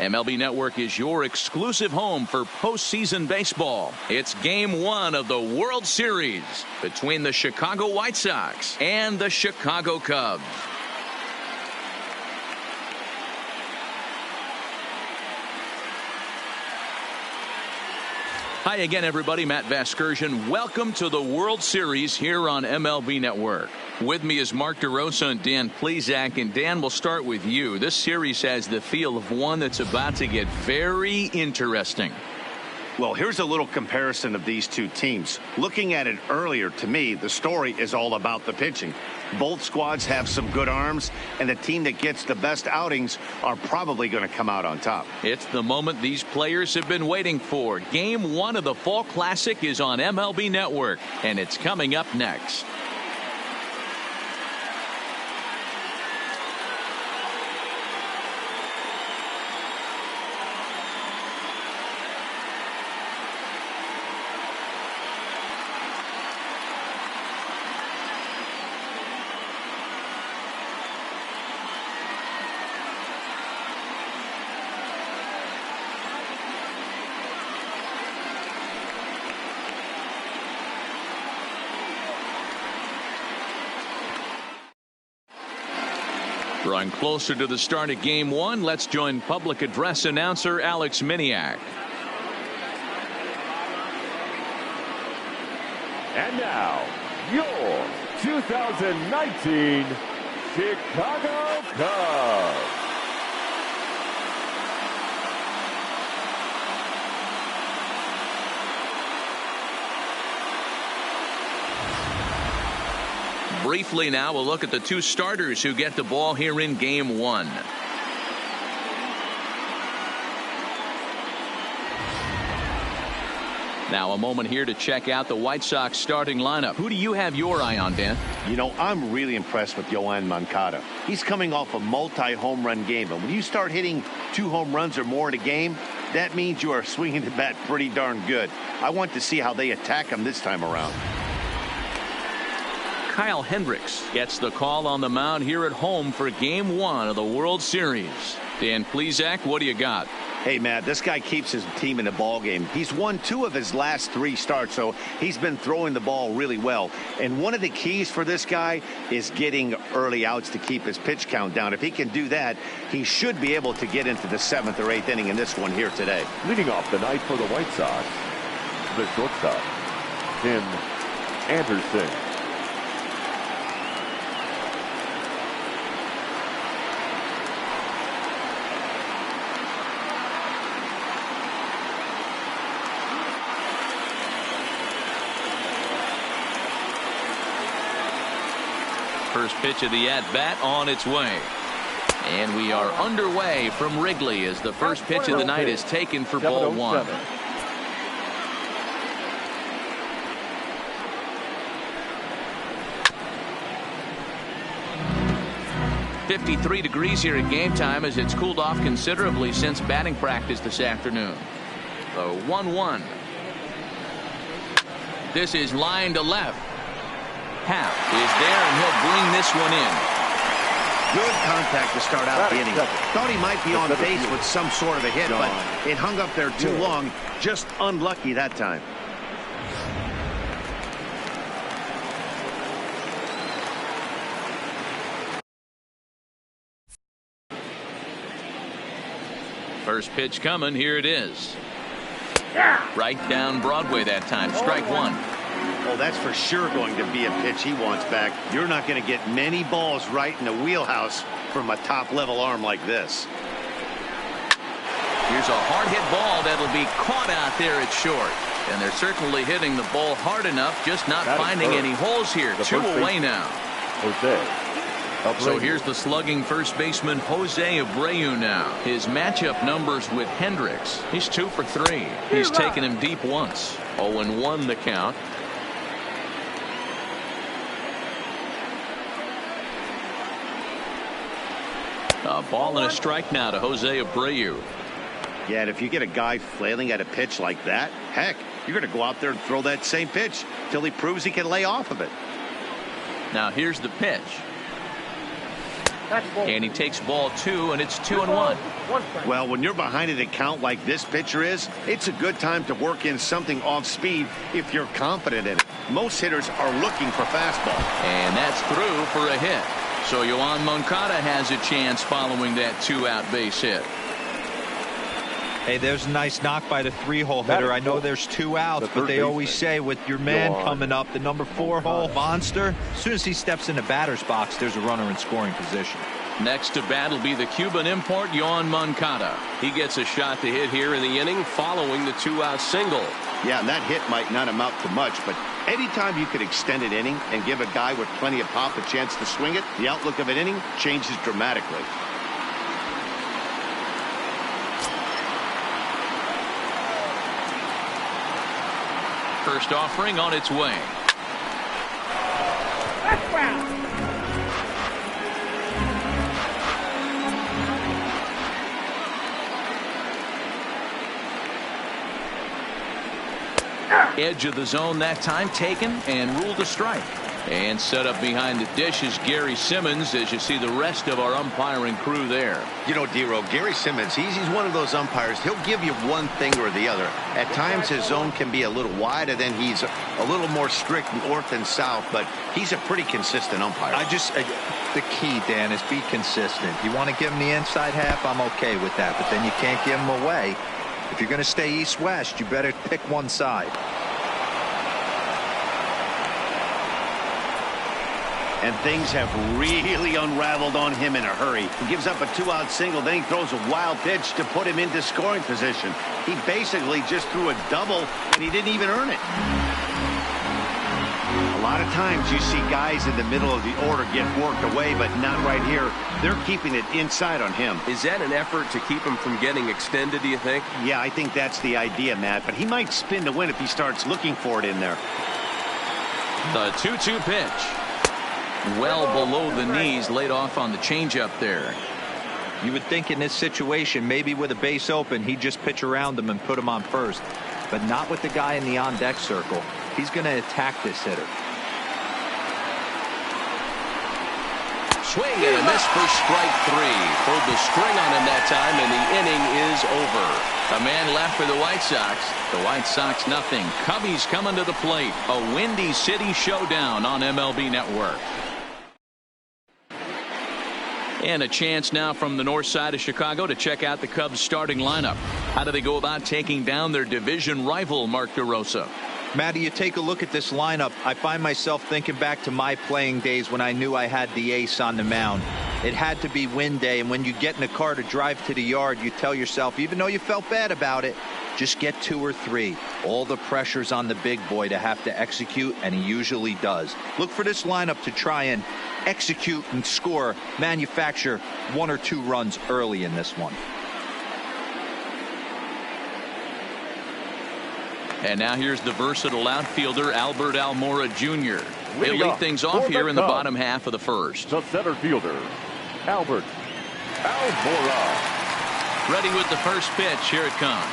MLB Network is your exclusive home for postseason baseball. It's Game 1 of the World Series between the Chicago White Sox and the Chicago Cubs. Hi again, everybody. Matt Vasgersian. Welcome to the World Series here on MLB Network. With me is Mark DeRosa and Dan Plesac. And Dan, we'll start with you. This series has the feel of one that's about to get very interesting. Well, here's a little comparison of these two teams. Looking at it earlier, to me, the story is all about the pitching. Both squads have some good arms, and the team that gets the best outings are probably going to come out on top. It's the moment these players have been waiting for. Game 1 of the Fall Classic is on MLB Network, and it's coming up next. Drawing closer to the start of Game 1, let's join public address announcer Alex Miniak. And now, your 2019 Chicago Cubs. Briefly now, we'll look at the two starters who get the ball here in Game 1. Now a moment here to check out the White Sox starting lineup. Who do you have your eye on, Dan? You know, I'm really impressed with Yoan Moncada. He's coming off a multi-home run game, and when you start hitting 2 home runs or more in a game, that means you are swinging the bat pretty darn good. I want to see how they attack him this time around. Kyle Hendricks gets the call on the mound here at home for Game 1 of the World Series. Dan Plesac, what do you got? Hey, Matt, this guy keeps his team in the ball game. He's won 2 of his last 3 starts, so he's been throwing the ball really well. And one of the keys for this guy is getting early outs to keep his pitch count down. If he can do that, he should be able to get into the 7th or 8th inning in this one here today. Leading off the night for the White Sox, the shortstop, Tim Anderson. First pitch of the at-bat on its way. And we are underway from Wrigley as the first pitch of the night is taken for ball 1. 53 degrees here at game time as it's cooled off considerably since batting practice this afternoon. The 1-1. This is line to left. Happ is there, and he'll bring this one in. Good contact to start out the inning. Thought he might be on base with some sort of a hit, but it hung up there too long. Just unlucky that time. First pitch coming. Here it is. Right down Broadway that time. Strike 1. Oh, that's for sure going to be a pitch he wants back. You're not going to get many balls right in the wheelhouse from a top-level arm like this. Here's a hard-hit ball that'll be caught out there at short. And they're certainly hitting the ball hard enough, just not finding any holes here. 2 away now. So here's the slugging first baseman Jose Abreu now. His matchup numbers with Hendricks. He's 2 for 3. He's taken him deep once. 0-1 the count. A ball and a strike now to Jose Abreu. Yeah, and if you get a guy flailing at a pitch like that, heck, you're going to go out there and throw that same pitch till he proves he can lay off of it. Now here's the pitch. And he takes ball 2, and it's 2-1. Well, when you're behind an account like this pitcher is, it's a good time to work in something off speed if you're confident in it. Most hitters are looking for fastball. And that's through for a hit. So Yoan Moncada has a chance following that 2-out base hit. Hey, there's a nice knock by the 3-hole hitter. I know there's 2 outs, but they always say with your man coming up, the number 4-hole monster, as soon as he steps in the batter's box, there's a runner in scoring position. Next to bat will be the Cuban import, Yoan Moncada. He gets a shot to hit here in the inning following the 2-out single. Yeah, and that hit might not amount to much, but anytime you could extend an inning and give a guy with plenty of pop a chance to swing it, the outlook of an inning changes dramatically. First offering on its way. Edge of the zone that time taken and ruled a strike. And set up behind the dish is Gary Simmons, as you see the rest of our umpiring crew there. You know, D-Row, Gary Simmons, he's one of those umpires. He'll give you one thing or the other. At times his zone can be a little wide, and then he's a little more strict north and south, but he's a pretty consistent umpire. The key, Dan, is be consistent. You want to give him the inside half, I'm okay with that, but then you can't give him away. If you're going to stay east-west, you better pick one side. And things have really unraveled on him in a hurry. He gives up a 2-out single, then he throws a wild pitch to put him into scoring position. He basically just threw a double, and he didn't even earn it. A lot of times you see guys in the middle of the order get worked away, but not right here. They're keeping it inside on him. Is that an effort to keep him from getting extended, do you think? Yeah, I think that's the idea, Matt, but he might spin to win if he starts looking for it in there. The 2-2 pitch. Well below the knees, laid off on the changeup there. You would think in this situation, maybe with a base open, he'd just pitch around him and put him on first. But not with the guy in the on-deck circle. He's going to attack this hitter. Swing and a miss for strike 3. Pulled the string on him that time, and the inning is over. A man left for the White Sox. The White Sox nothing. Cubbies coming to the plate. A Windy City showdown on MLB Network. And a chance now from the north side of Chicago to check out the Cubs starting lineup. How do they go about taking down their division rival, Mark DeRosa? Matty, you take a look at this lineup. I find myself thinking back to my playing days when I knew I had the ace on the mound. It had to be win day, and when you get in a car to drive to the yard, you tell yourself, even though you felt bad about it, just get 2 or 3. All the pressure's on the big boy to have to execute, and he usually does. Look for this lineup to try and execute and score, manufacture 1 or 2 runs early in this one. And now here's the versatile outfielder, Albert Almora Jr. He'll lead things off here in the bottom half of the first. The center fielder, Albert Almora. Ready with the first pitch. Here it comes.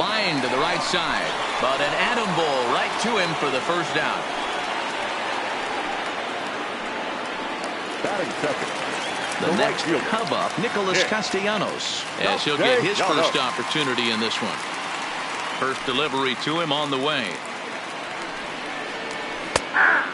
Line to the right side, but an atom ball right to him for the first out. Batting second. The next Cub up, Nicholas Castellanos, as he'll get his first opportunity in this one. First delivery to him on the way.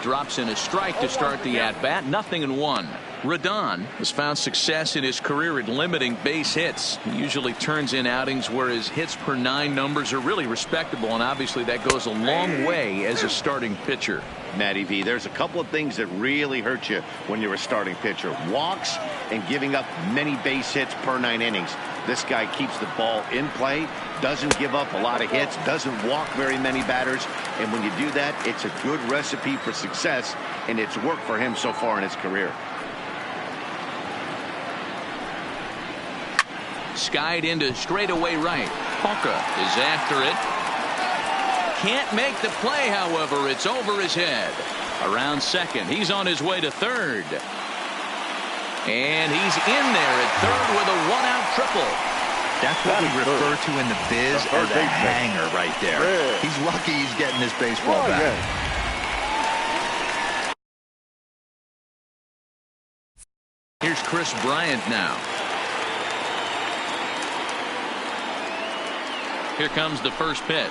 Drops in a strike to start the at-bat. 0-1. Rodon has found success in his career at limiting base hits. He usually turns in outings where his hits per 9 numbers are really respectable, and obviously that goes a long way as a starting pitcher. Matty V, there's a couple of things that really hurt you when you're a starting pitcher. Walks and giving up many base hits per 9 innings. This guy keeps the ball in play, doesn't give up a lot of hits, doesn't walk very many batters, and when you do that, it's a good recipe for success, and it's worked for him so far in his career. Skied into straightaway right. Hawka is after it. Can't make the play, however. It's over his head. Around second. He's on his way to third. And he's in there at third with a 1-out triple. That's what we refer to in the biz as a hanger right there. He's lucky he's getting his baseball back. Chris Bryant now. Here comes the first pitch.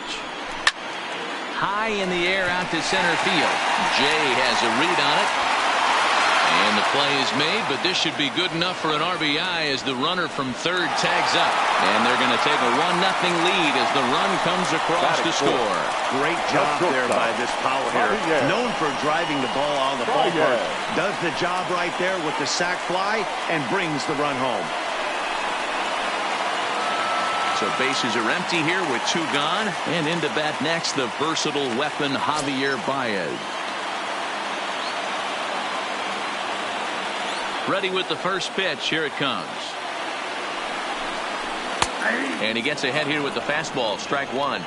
High in the air out to center field. Jay has a read on it. And the play is made, but this should be good enough for an RBI as the runner from third tags up. And they're going to take a 1-0 lead as the run comes across to score. Great job there by this power hitter. Known for driving the ball out of the ballpark. Does the job right there with the sac fly and brings the run home. So bases are empty here with 2 gone. And into bat next, the versatile weapon Javier Baez. Ready with the first pitch. Here it comes. And he gets ahead here with the fastball. Strike 1.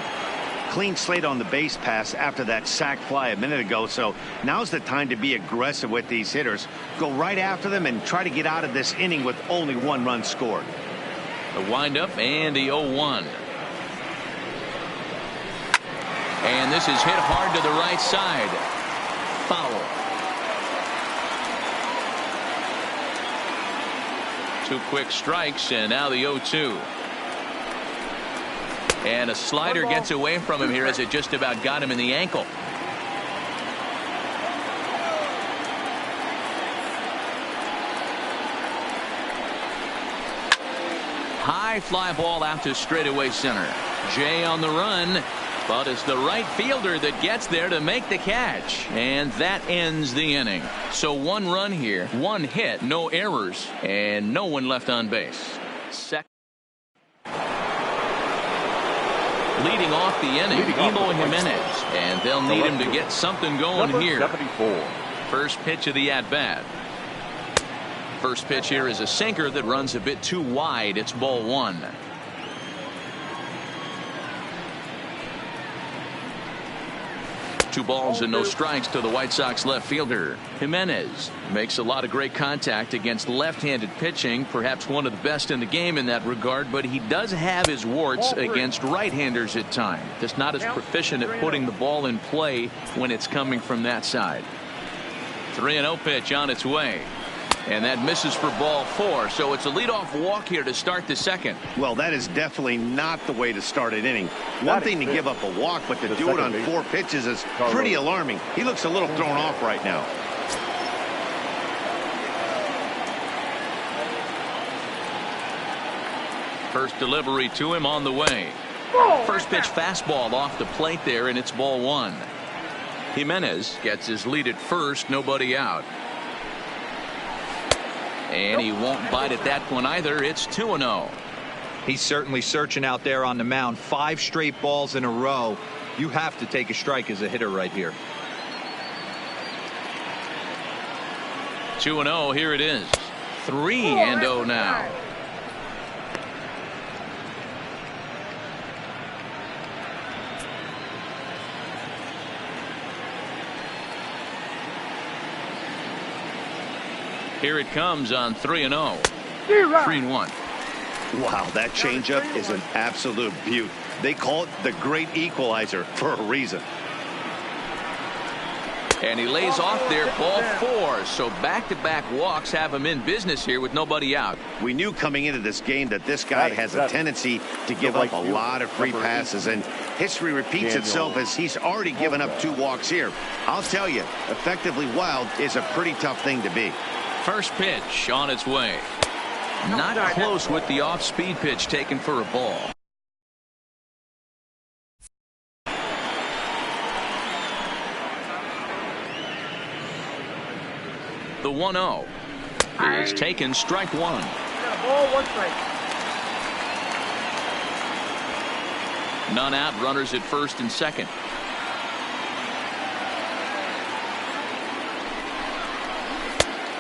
Clean slate on the base pass after that sac fly a minute ago. So now's the time to be aggressive with these hitters. Go right after them and try to get out of this inning with only 1 run scored. The windup and the 0-1. And this is hit hard to the right side. Foul. 2 quick strikes, and now the 0-2. And a slider gets away from him here as it just about got him in the ankle. High fly ball out to straightaway center. Jay on the run, but it's the right fielder that gets there to make the catch. And that ends the inning. So 1 run here, 1 hit, no errors, and no one left on base. Leading off the inning, Eloy Jimenez, and they'll need him to get something going here. 74. First pitch of the at-bat. First pitch here is a sinker that runs a bit too wide. It's ball 1. Two balls and no strikes to the White Sox left fielder. Jimenez makes a lot of great contact against left-handed pitching, perhaps one of the best in the game in that regard, but he does have his warts against right-handers at times. Just not as proficient at putting the ball in play when it's coming from that side. 3-0 pitch on its way. And that misses for ball 4. So it's a leadoff walk here to start the second. Well, that is definitely not the way to start an inning. One thing to give up a walk, but to do it on 4 pitches is pretty alarming. He looks a little thrown off right now. First delivery to him on the way. First pitch fastball off the plate there, and it's ball 1. Jimenez gets his lead at first, nobody out. And he won't bite at that one either. It's 2-0. He's certainly searching out there on the mound. 5 straight balls in a row. You have to take a strike as a hitter right here. 2-0. Here it is. 3-0 now. Here it comes on 3-0. 3-1. Wow, that changeup is an absolute beaut. They call it the great equalizer for a reason. And he lays off there, ball 4. So back-to-back walks have him in business here with nobody out. We knew coming into this game that this guy has a tendency to give up a lot of free passes, and history repeats itself as he's already given up 2 walks here. I'll tell you, effectively wild is a pretty tough thing to be. First pitch on its way. Not close with the off-speed pitch taken for a ball. The 1-0 is taken, strike 1. Ball 1 strike. None out, runners at first and second.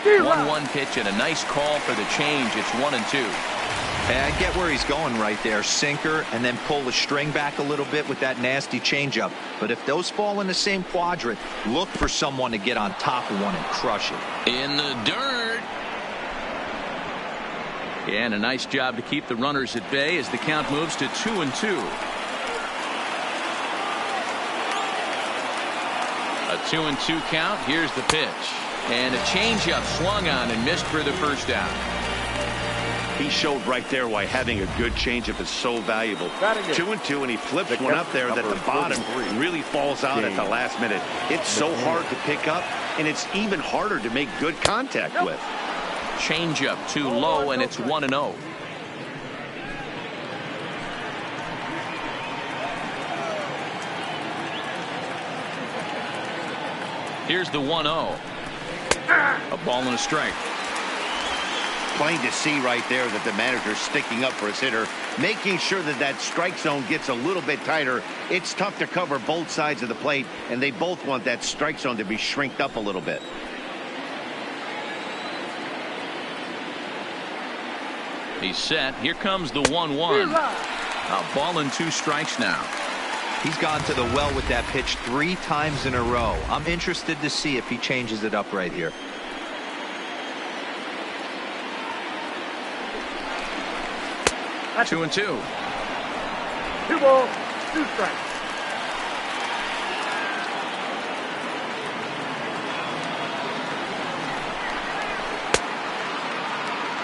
1-1 pitch and a nice call for the change. It's 1-2. I get where he's going right there. Sinker and then pull the string back a little bit with that nasty changeup. But if those fall in the same quadrant, look for someone to get on top of one and crush it. In the dirt. Yeah, and a nice job to keep the runners at bay as the count moves to 2-2. A 2-2 count. Here's the pitch. And a changeup swung on and missed for the first down. He showed right there why having a good changeup is so valuable. 2-2, and he flips one up there that the bottom really falls out at the last minute. It's so hard to pick up, and it's even harder to make good contact with. Changeup too low, and it's 1-0. Here's the 1-0. A ball and a strike. Plain to see right there that the manager's sticking up for his hitter, making sure that that strike zone gets a little bit tighter. It's tough to cover both sides of the plate, and they both want that strike zone to be shrinked up a little bit. He's set. Here comes the 1-1. A ball and 2 strikes now. He's gone to the well with that pitch 3 times in a row. I'm interested to see if he changes it up right here. That's 2-2. 2 balls, 2 strikes.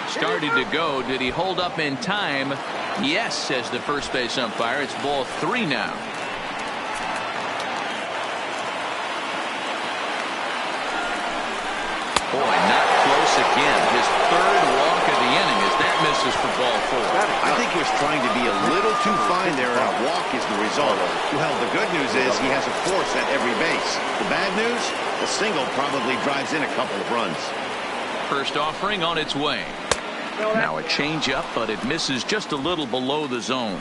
Started to go. Did he hold up in time? Yes, says the first base umpire. It's ball 3 now. Boy, not close again. His 3rd walk of the inning as that misses for ball 4. I think he was trying to be a little too fine there, and a walk is the result. Well, the good news is he has a force at every base. The bad news, the single probably drives in a couple of runs. First offering on its way. Now a changeup, but it misses just a little below the zone.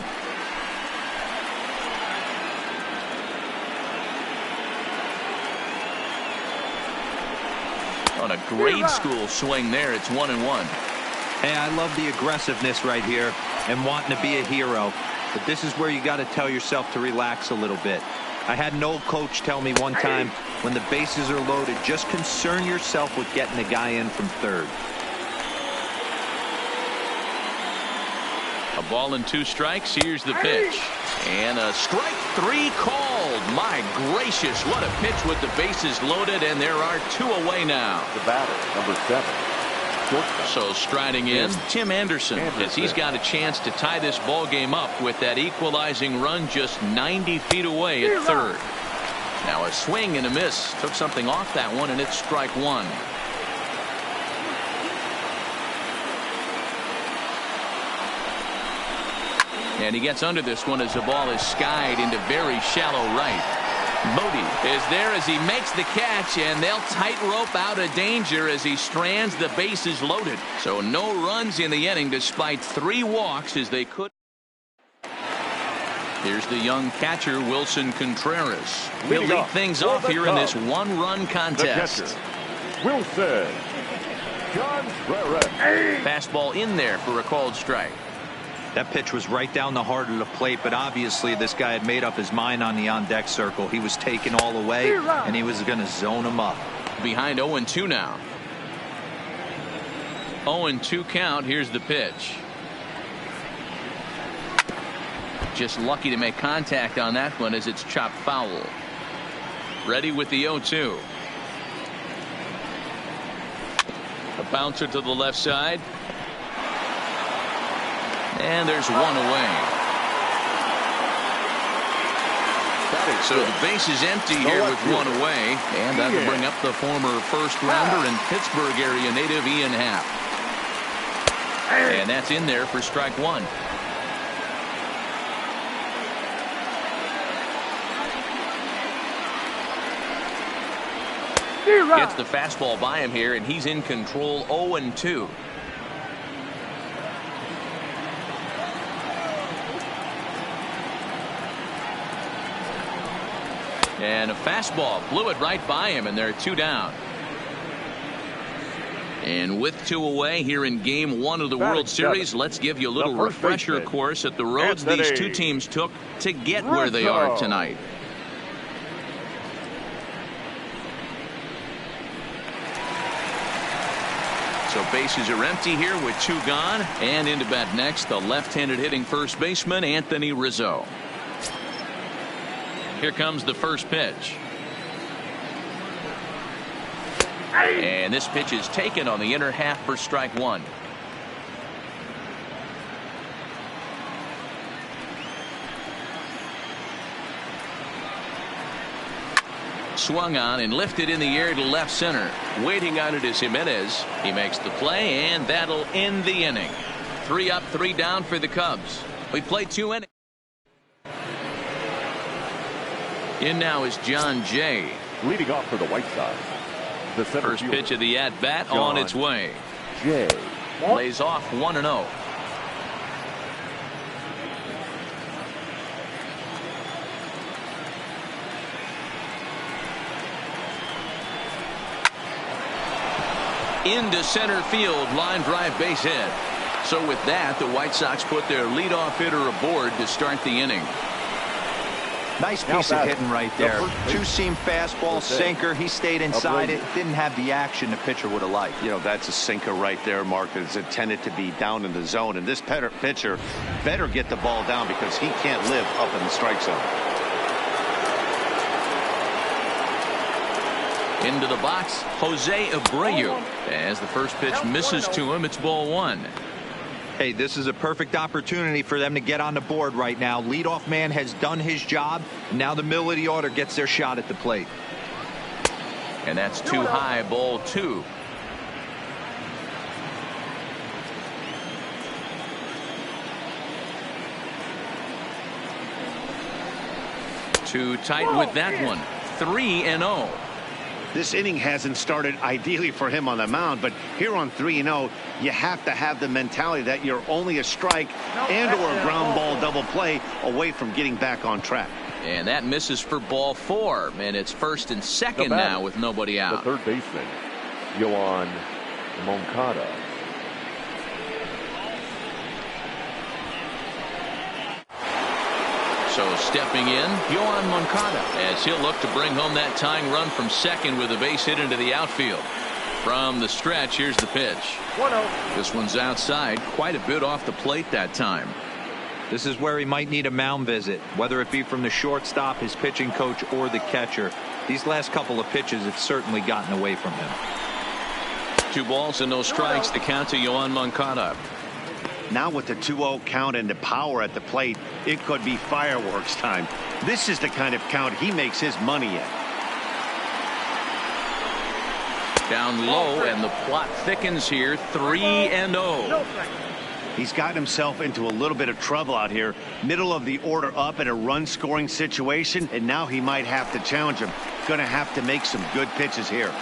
On a grade school swing there, it's 1-1. Hey, I love the aggressiveness right here and wanting to be a hero. But this is where you got to tell yourself to relax a little bit. I had an old coach tell me one time, when the bases are loaded, just concern yourself with getting the guy in from third. A ball and 2 strikes. Here's the pitch. And a strike 3 called. My gracious, what a pitch with the bases loaded, and there are 2 away now. The batter, number 7. So striding in, Tim Anderson, as he's got a chance to tie this ball game up with that equalizing run just 90 feet away at third. Now a swing and a miss. Took something off that one, and it's strike 1. And he gets under this one as the ball is skied into very shallow right. Modi is there as he makes the catch, and they'll tightrope out of danger as he strands the bases loaded. So no runs in the inning despite 3 walks as they could. Here's the young catcher, Wilson Contreras. He'll lead things off here in this 1-run contest. Wilson Contreras. Fastball in there for a called strike. That pitch was right down the heart of the plate, but obviously this guy had made up his mind on the on-deck circle. He was taken all the way, and he was going to zone him up. Behind 0-2 now. 0-2 count. Here's the pitch. Just lucky to make contact on that one as it's chopped foul. Ready with the 0-2. A bouncer to the left side. And there's 1 away. So the base is empty here with 1 away. And that'll bring up the former first rounder and Pittsburgh area native Ian Happ. And that's in there for strike 1. Gets the fastball by him here, and he's in control. 0-2. And a fastball blew it right by him, and they're 2 down. And with 2 away here in game 1 of the World Series, let's give you a little refresher course at the roads these 2 teams took to get where they are tonight. So bases are empty here with 2 gone. And into bat next, the left-handed hitting first baseman, Anthony Rizzo. Here comes the first pitch. And this pitch is taken on the inner half for strike one. Swung on and lifted in the air to left center. Waiting on it is Jimenez. He makes the play, and that'll end the inning. 3 up, 3 down for the Cubs. We played 2 innings. In now is John Jay. Leading off for the White Sox, the center First fielder, pitch of the at-bat John on its way. Jay. Lays off 1-0. Into center field, line drive, base hit. So with that, the White Sox put their leadoff hitter aboard to start the inning. Nice piece of hitting right there. Two-seam fastball, sinker. He stayed inside it. Didn't have the action the pitcher would have liked. You know, that's a sinker right there, Mark. It's intended to be down in the zone. And this pitcher better get the ball down because he can't live up in the strike zone. Into the box, Jose Abreu. As the first pitch misses to him, it's ball 1. Hey, this is a perfect opportunity for them to get on the board right now. Leadoff man has done his job. Now the middle of the order gets their shot at the plate. And that's too high, ball 2. Too tight with that one. 3-0. This inning hasn't started ideally for him on the mound, but here on 3-0, you have to have the mentality that you're only a strike and or a ground ball double play away from getting back on track. And that misses for ball 4, and it's first and second now with nobody out. The third baseman, Yoan Moncada. So stepping in, Yoan Moncada, as he'll look to bring home that tying run from second with a base hit into the outfield. From the stretch, here's the pitch. 1-0. This one's outside, quite a bit off the plate that time. This is where he might need a mound visit, whether it be from the shortstop, his pitching coach, or the catcher. These last couple of pitches have certainly gotten away from him. 2 balls and no strikes, the count to Yoan Moncada. Now with the 2-0 count and the power at the plate, it could be fireworks time. This is the kind of count he makes his money in. Down low, and the plot thickens here. 3-0. He's gotten himself into a little bit of trouble out here. Middle of the order up in a run-scoring situation, and now he might have to challenge him. Going to have to make some good pitches here.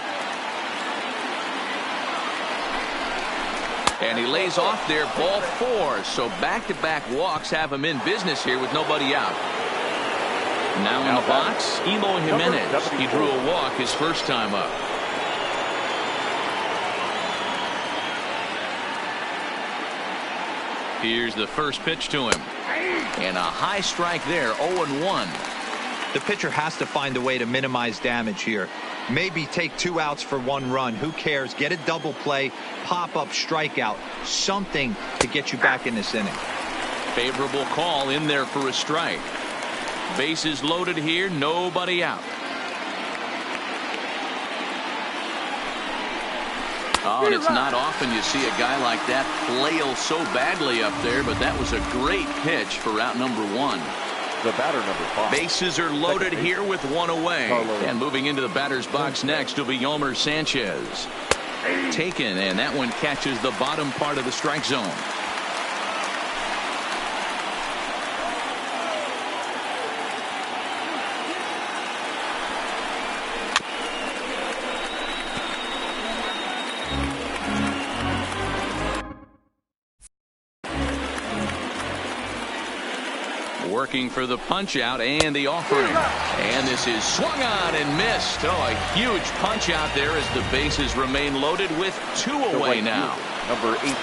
And he lays off there, ball 4. So back-to-back walks have him in business here with nobody out. Now in the box, Eloy Jimenez. He drew a walk his first time up. Here's the first pitch to him. And a high strike there, 0-1. The pitcher has to find a way to minimize damage here. Maybe take 2 outs for 1 run. Who cares? Get a double play, pop up, strikeout, something to get you back in this inning. Favorable call in there for a strike. Bases loaded here, nobody out. Oh, and it's not often you see a guy like that flail so badly up there, but that was a great pitch for out number 1. The batter, number 5. Bases are loaded here with 1 away. And moving into the batter's box next will be Yomer Sanchez. Taken, and that one catches the bottom part of the strike zone. Working for the punch out and the offering. And this is swung on and missed. Oh, a huge punch out there as the bases remain loaded with 2 away now. Number 18.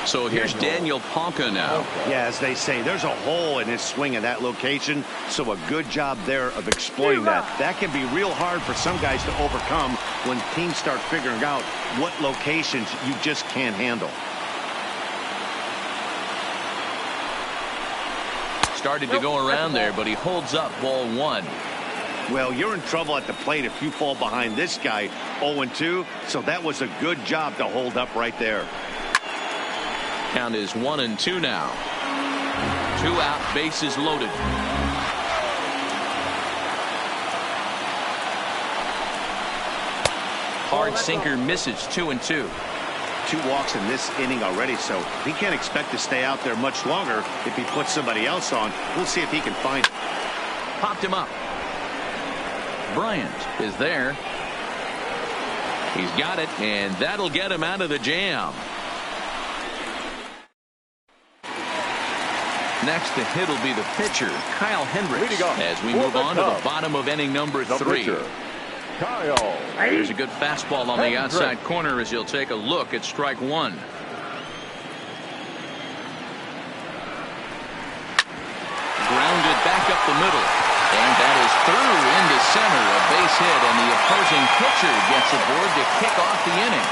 So here's Daniel Palka now. Yeah, as they say, there's a hole in his swing in that location. So a good job there of exploiting that. That can be real hard for some guys to overcome when teams start figuring out what locations you just can't handle. Started to go around there, but he holds up ball 1. Well, you're in trouble at the plate if you fall behind this guy 0-2, so that was a good job to hold up right there. Count is 1-2 now. 2 out, bases loaded. Hard sinker misses. 2-2. 2 walks in this inning already, so he can't expect to stay out there much longer if he puts somebody else on. We'll see if he can find it. Popped him up. Bryant is there. He's got it, and that'll get him out of the jam. Next to hit will be the pitcher, Kyle Hendricks, as we move on to the bottom of inning number 3. Kyle. There's a good fastball on the outside corner as he'll take a look at strike 1. Grounded back up the middle. And that is through into center. A base hit, and the opposing pitcher gets aboard to kick off the inning.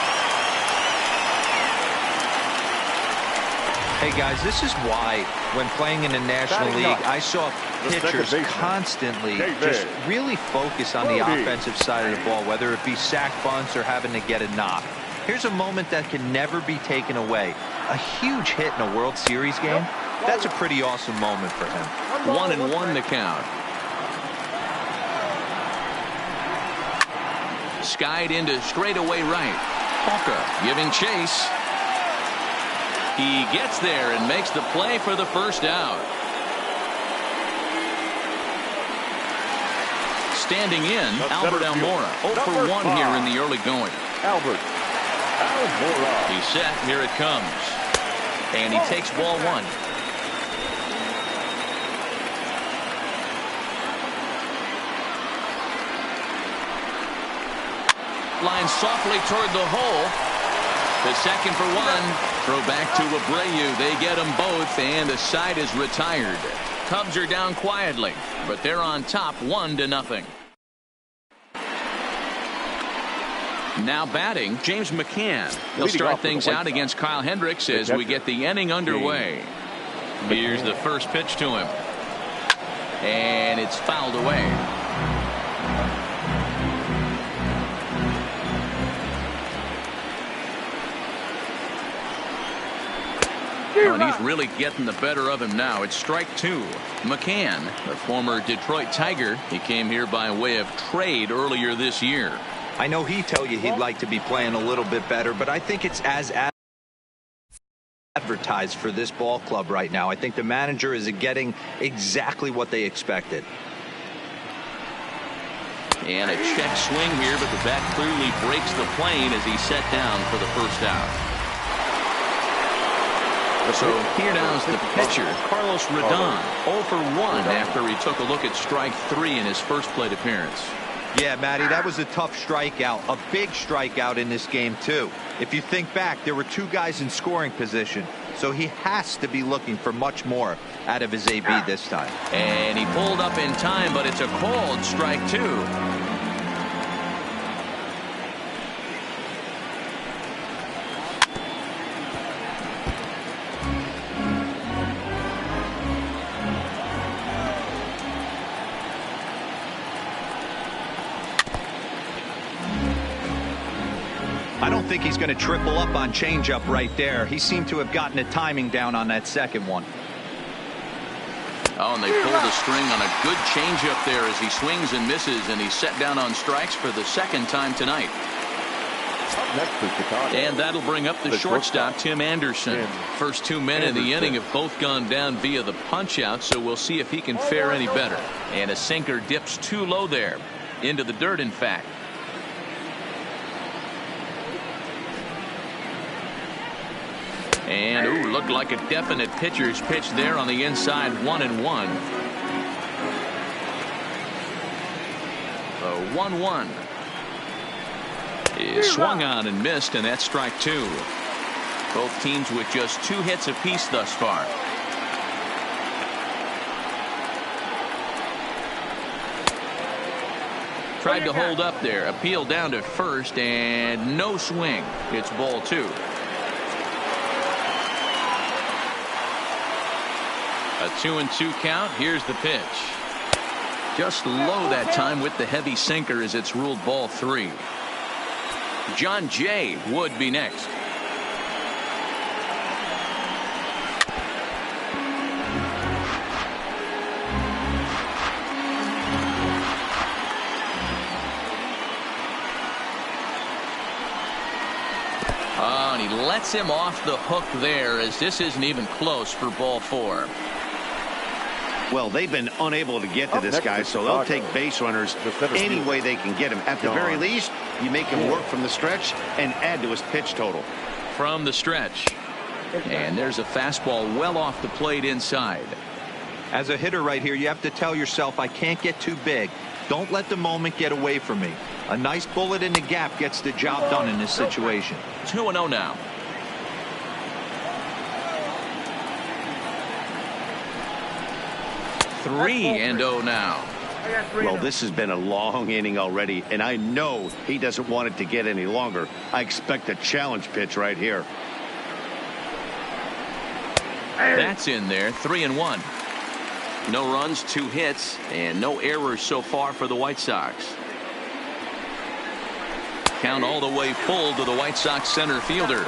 Hey guys, this is why when playing in the National League, I saw pitchers constantly just really focus on the offensive side of the ball, whether it be sac bunts or having to get a knock. Here's a moment that can never be taken away. A huge hit in a World Series game. That's a pretty awesome moment for him. 1-1 the count. Skied into straightaway right. Hawker giving chase. He gets there and makes the play for the first out. Standing in, Albert Almora. 0 for 1 here in the early going. Albert Almora. He's set. Here it comes. And he takes ball 1. Line softly toward the hole. The second for 1. Throw back to Abreu. They get them both, and the side is retired. Cubs are down quietly, but they're on top 1-0. Now batting, James McCann. He'll start things out against Kyle Hendricks as we get the inning underway. Here's the first pitch to him. And it's fouled away. And he's really getting the better of him now. It's strike 2. McCann, the former Detroit Tiger, he came here by way of trade earlier this year. I know he'd tell you he'd like to be playing a little bit better, but I think it's as advertised for this ball club right now. I think the manager is getting exactly what they expected. And a check swing here, but the bat clearly breaks the plane as he's set down for the first out. So here now is the pitcher, Carlos Rodon, 0 for 1 after he took a look at strike 3 in his first plate appearance. Yeah, Matty, that was a tough strikeout, a big strikeout in this game, too. If you think back, there were 2 guys in scoring position, so he has to be looking for much more out of his AB this time. And he pulled up in time, but it's a called strike 2. I don't think he's going to triple up on changeup right there. He seemed to have gotten the timing down on that second one. Oh, and they pulled the string on a good changeup there as he swings and misses, and he's set down on strikes for the second time tonight. And that'll bring up the shortstop, Tim Anderson. First 2 men in the inning have both gone down via the punch out, so we'll see if he can fare any better. And a sinker dips too low there, into the dirt, in fact. And ooh, looked like a definite pitcher's pitch there on the inside. 1-1. 1-1 is swung on and missed, and that's strike 2. Both teams with just 2 hits apiece thus far. Tried to hold up there, appeal down to first, and no swing. It's ball 2. A 2-2 count. Here's the pitch. Just low that time with the heavy sinker as it's ruled ball 3. John Jay would be next. Oh, and he lets him off the hook there as this isn't even close for ball 4. Well, they've been unable to get to this guy, so they'll take base runners any way they can get him. At the very least, you make him work from the stretch and add to his pitch total. From the stretch. And there's a fastball well off the plate inside. As a hitter right here, you have to tell yourself, I can't get too big. Don't let the moment get away from me. A nice bullet in the gap gets the job done in this situation. 2-0 now. Three and 0 now. Well, this has been a long inning already, and I know he doesn't want it to get any longer. I expect a challenge pitch right here. That's in there. 3-1. No runs, 2 hits, and no errors so far for the White Sox. Count all the way full to the White Sox center fielder.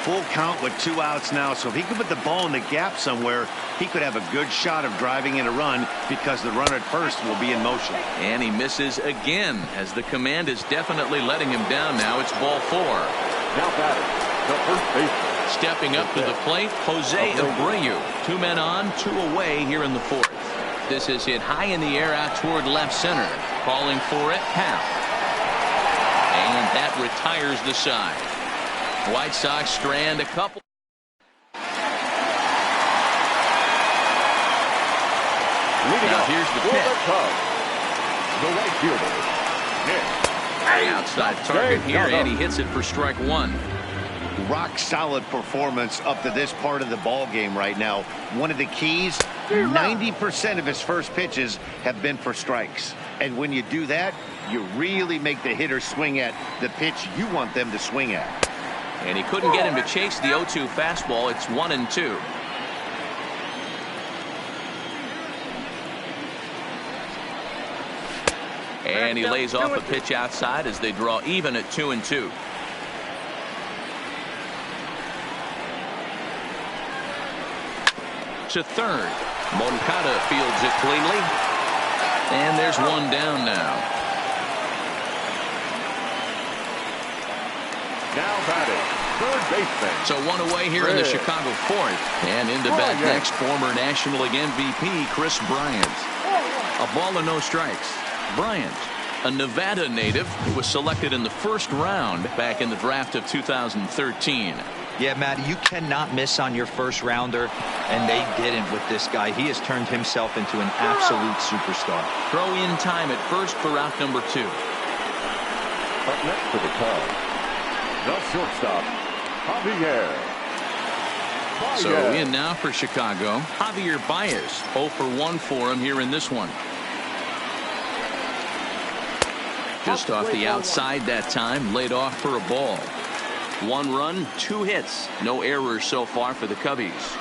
Full count with 2 outs now, so if he could put the ball in the gap somewhere, he could have a good shot of driving in a run because the runner at first will be in motion. And he misses again as the command is definitely letting him down now. It's ball 4. Now batting, the first baseman. Stepping up to the plate, Jose Abreu. 2 men on, 2 away here in the 4th. This is hit high in the air out toward left center. Calling for it, Happ. And that retires the side. White Sox strand a couple. Now here's the pitch. The right fielder. Outside target here, and he hits it for strike 1. Rock solid performance up to this part of the ball game right now. One of the keys, 90% of his first pitches have been for strikes. And when you do that, you really make the hitter swing at the pitch you want them to swing at. And he couldn't get him to chase the 0-2 fastball. It's 1-2. And he lays off a pitch outside as they draw even at 2-2. To third. Moncada fields it cleanly. And there's one down now. Now batting, third baseman. So 1 away here in the Chicago 4th. And into bat next, former National League MVP Kris Bryant. A ball and no strikes. Bryant, a Nevada native who was selected in the 1st round back in the draft of 2013. Yeah, Matt, you cannot miss on your 1st rounder, and they didn't with this guy. He has turned himself into an absolute superstar. Throw in time at first for out number 2. Up next to the Cubs, the shortstop, Javier. So in now for Chicago, Javier Baez. 0 for 1 for him here in this one. Just off the outside that time, laid off for a ball. 1 run, 2 hits. No errors so far for the Cubbies.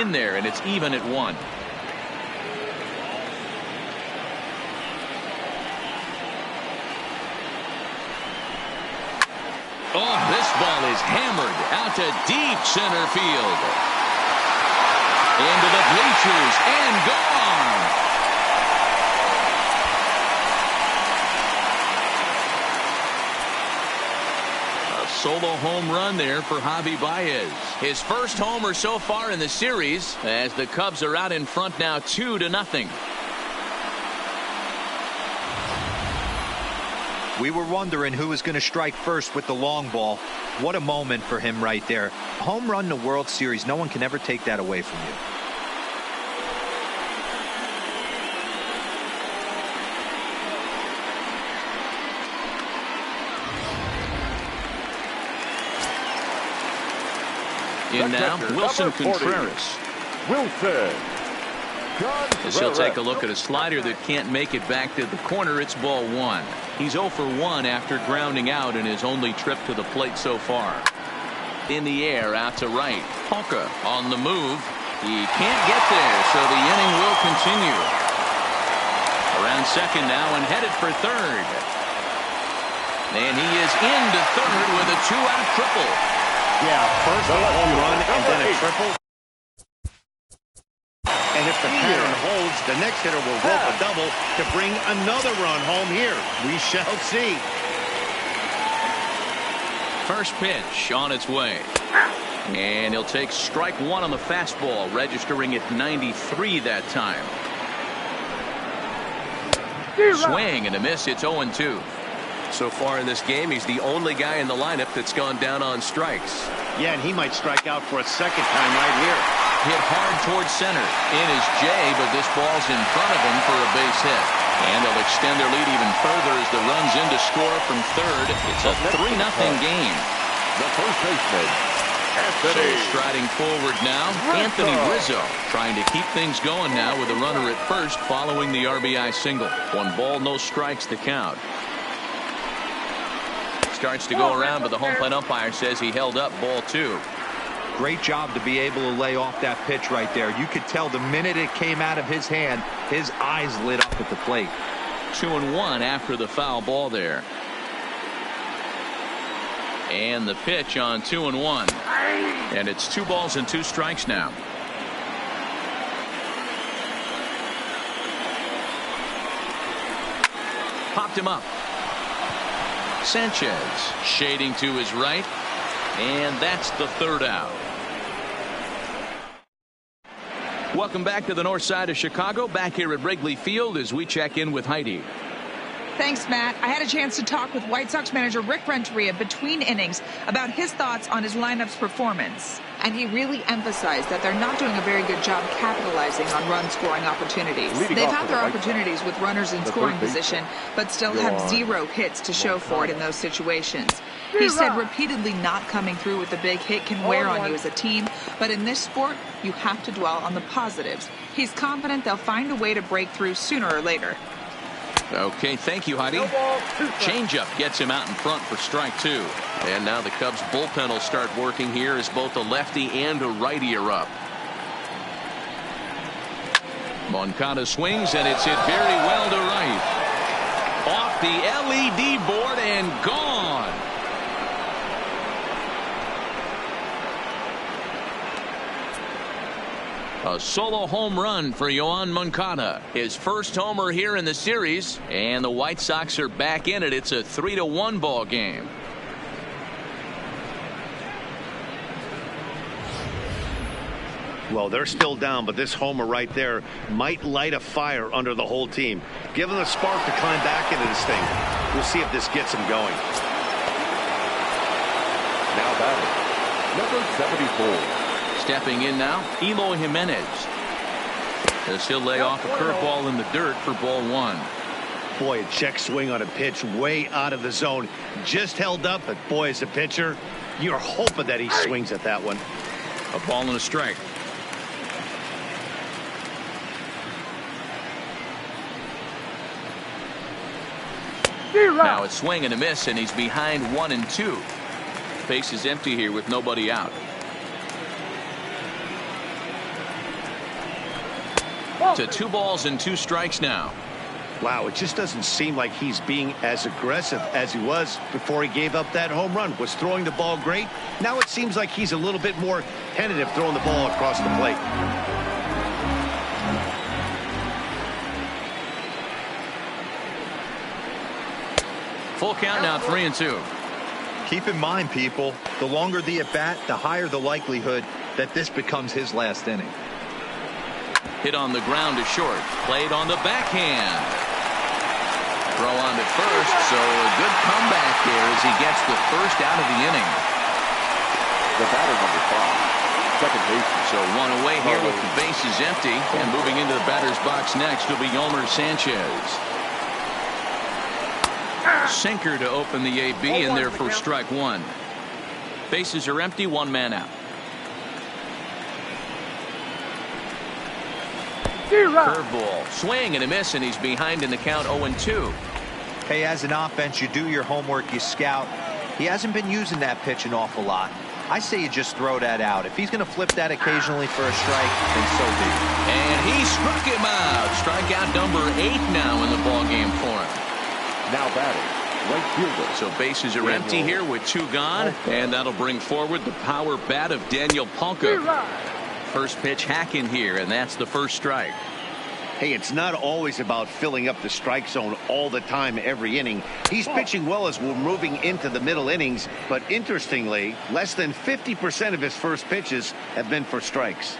In there, and it's even at 1. Oh, this ball is hammered out to deep center field. Into the bleachers and gone. Solo home run there for Javi Baez. His first homer so far in the series as the Cubs are out in front now 2-0. We were wondering who was going to strike first with the long ball. What a moment for him right there. Home run in the World Series. No one can ever take that away from you. In now, Wilson Contreras. Wilson. As he'll take a look at a slider that can't make it back to the corner. It's ball 1. He's 0 for 1 after grounding out in his only trip to the plate so far. In the air, out to right. Polka on the move. He can't get there, so the inning will continue. Around second now and headed for third. And he is into third with a 2-out triple. Yeah, first a home run and then a triple. And if the pattern holds, the next hitter will rope a double to bring another run home here. We shall see. First pitch on its way. And he'll take strike one on the fastball, registering at 93 that time. Swing and a miss. It's 0-2. So far in this game, he's the only guy in the lineup that's gone down on strikes. Yeah, and he might strike out for a second time right here. Hit hard towards center. In is Jay, but this ball's in front of him for a base hit. And they'll extend their lead even further as the run's in to score from third. It's a 3-0 game. The first baseman, So striding forward now, Anthony Rizzo trying to keep things going now with a runner at first following the RBI single. 1 ball, no strikes to count. Starts to go around, but the home plate umpire says he held up ball 2. Great job to be able to lay off that pitch right there. You could tell the minute it came out of his hand, his eyes lit up at the plate. 2-1 after the foul ball there. And the pitch on 2-1. And it's 2 balls and 2 strikes now. Popped him up. Sanchez shading to his right. And that's the 3rd out. Welcome back to the north side of Chicago. Back here at Wrigley Field as we check in with Heidi. Thanks, Matt. I had a chance to talk with White Sox manager Rick Renteria between innings about his thoughts on his lineup's performance. And he really emphasized that they're not doing a very good job capitalizing on run-scoring opportunities. They've had their opportunities with runners in scoring position, but still have 0 hits to show for it in those situations. He said repeatedly not coming through with the big hit can wear on you as a team, but in this sport, you have to dwell on the positives. He's confident they'll find a way to break through sooner or later. Okay, thank you, Heidi. Changeup gets him out in front for strike 2. And now the Cubs bullpen will start working here as both a lefty and a righty are up. Moncada swings and it's hit very well to right. Off the LED board and gone. A solo home run for Yoan Moncada. His first homer here in the series, and the White Sox are back in it. It's a 3-1 ball game. Well, they're still down, but this homer right there might light a fire under the whole team. Give them a spark to climb back into this thing. We'll see if this gets them going. now batting, number 74. Stepping in now, Eloy Jimenez. As he'll lay off a curveball in the dirt for ball 1. Boy, a check swing on a pitch way out of the zone. Just held up, but boy, as a pitcher, you're hoping that he swings at that one. A ball and a strike. Now a swing and a miss, and he's behind 1-2. Base is empty here with nobody out. To 2 balls and 2 strikes now. Wow, it just doesn't seem like he's being as aggressive as he was before he gave up that home run. Was throwing the ball great. Now it seems like he's a little bit more tentative throwing the ball across the plate. Full count now, 3-2. Keep in mind, people, the longer the at-bat, the higher the likelihood that this becomes his last inning. Hit on the ground to short. Played on the backhand. Throw on to first, so a good comeback there as he gets the first out of the inning. The batter, number 5, second baseman. So 1 away here with the bases empty. And moving into the batter's box next will be Yolmer Sanchez. Sinker to open the AB in there for strike 1. Bases are empty, 1 man out. Curveball, swing and a miss, and he's behind in the count 0-2. Hey, as an offense, you do your homework, you scout. He hasn't been using that pitch an awful lot. I say you just throw that out. If he's going to flip that occasionally for a strike, then so be it. And he struck him out. Strikeout number 8 now in the ballgame for him. Now batting, right fielder. So bases are empty here with 2 gone. And that'll bring forward the power bat of Daniel Palka. First pitch hacking here, and that's the first strike. Hey, it's not always about filling up the strike zone all the time every inning. He's pitching well as we're moving into the middle innings, but interestingly, less than 50% of his first pitches have been for strikes.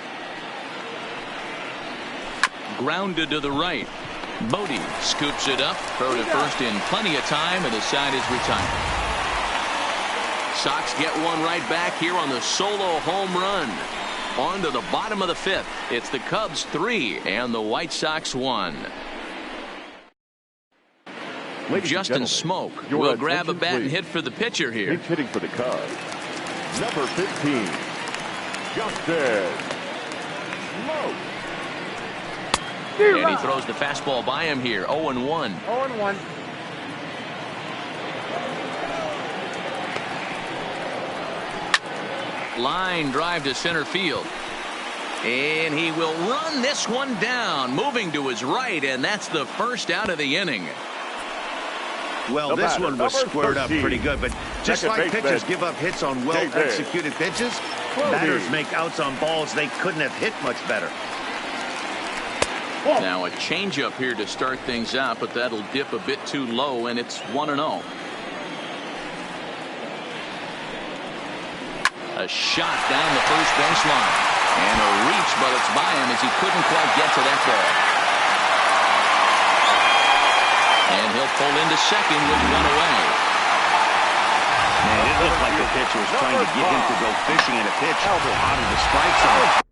Grounded to the right. Bodie scoops it up, throw to first in plenty of time, and the side is retired. Sox get one right back here on the solo home run. On to the bottom of the 5th. It's the Cubs 3 and the White Sox 1. Justin Smoke will grab a bat and hit for the pitcher here. Pinch hitting for the Cubs. Number 15, Justin Smoke. And he throws the fastball by him here. 0-1. 0-1. Line drive to center field. And he will run this one down, moving to his right, and that's the first out of the inning. Well, this one was squared up pretty good, but just like pitchers give up hits on well-executed pitches, batters make outs on balls they couldn't have hit much better. Now a changeup here to start things out, but that'll dip a bit too low, and it's 1-0. A shot down the first baseline. And a reach, but it's by him as he couldn't quite get to that ball. And he'll pull into second with one away. Man, it looked like the pitcher was trying to get him to go fishing in a pitch out of the strike zone.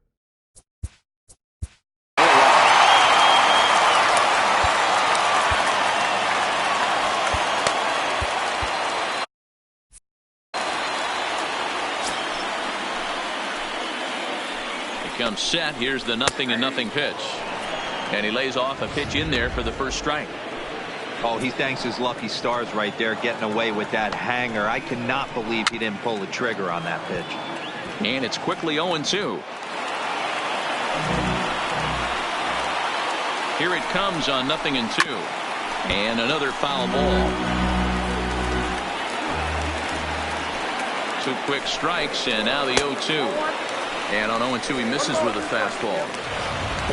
Comes set. Here's the 0-0 pitch. And he lays off a pitch in there for the first strike. Oh, he thanks his lucky stars right there getting away with that hanger. I cannot believe he didn't pull the trigger on that pitch. And it's quickly 0-2. Here it comes on 0-2. And another foul ball. 2 quick strikes, and now the 0-2. And on 0-2, he misses with a fastball.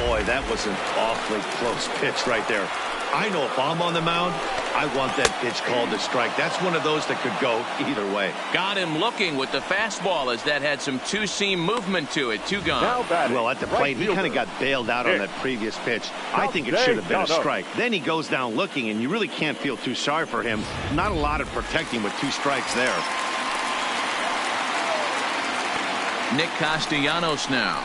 Boy, that was an awfully close pitch right there. I know if I'm on the mound, I want that pitch called a strike. That's one of those that could go either way. Got him looking with the fastball as that had some two-seam movement to it. 2 gone. Well, at the plate, he kind of got bailed out on that previous pitch. I think it should have been a strike. Then he goes down looking, and you really can't feel too sorry for him. Not a lot of protecting with 2 strikes there. Nick Castellanos now.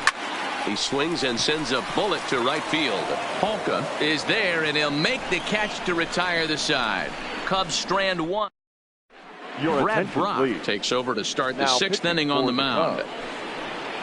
He swings and sends a bullet to right field. Palka is there, and he'll make the catch to retire the side. Cubs strand 1. Brad Brock takes over to start the 6th inning on the mound.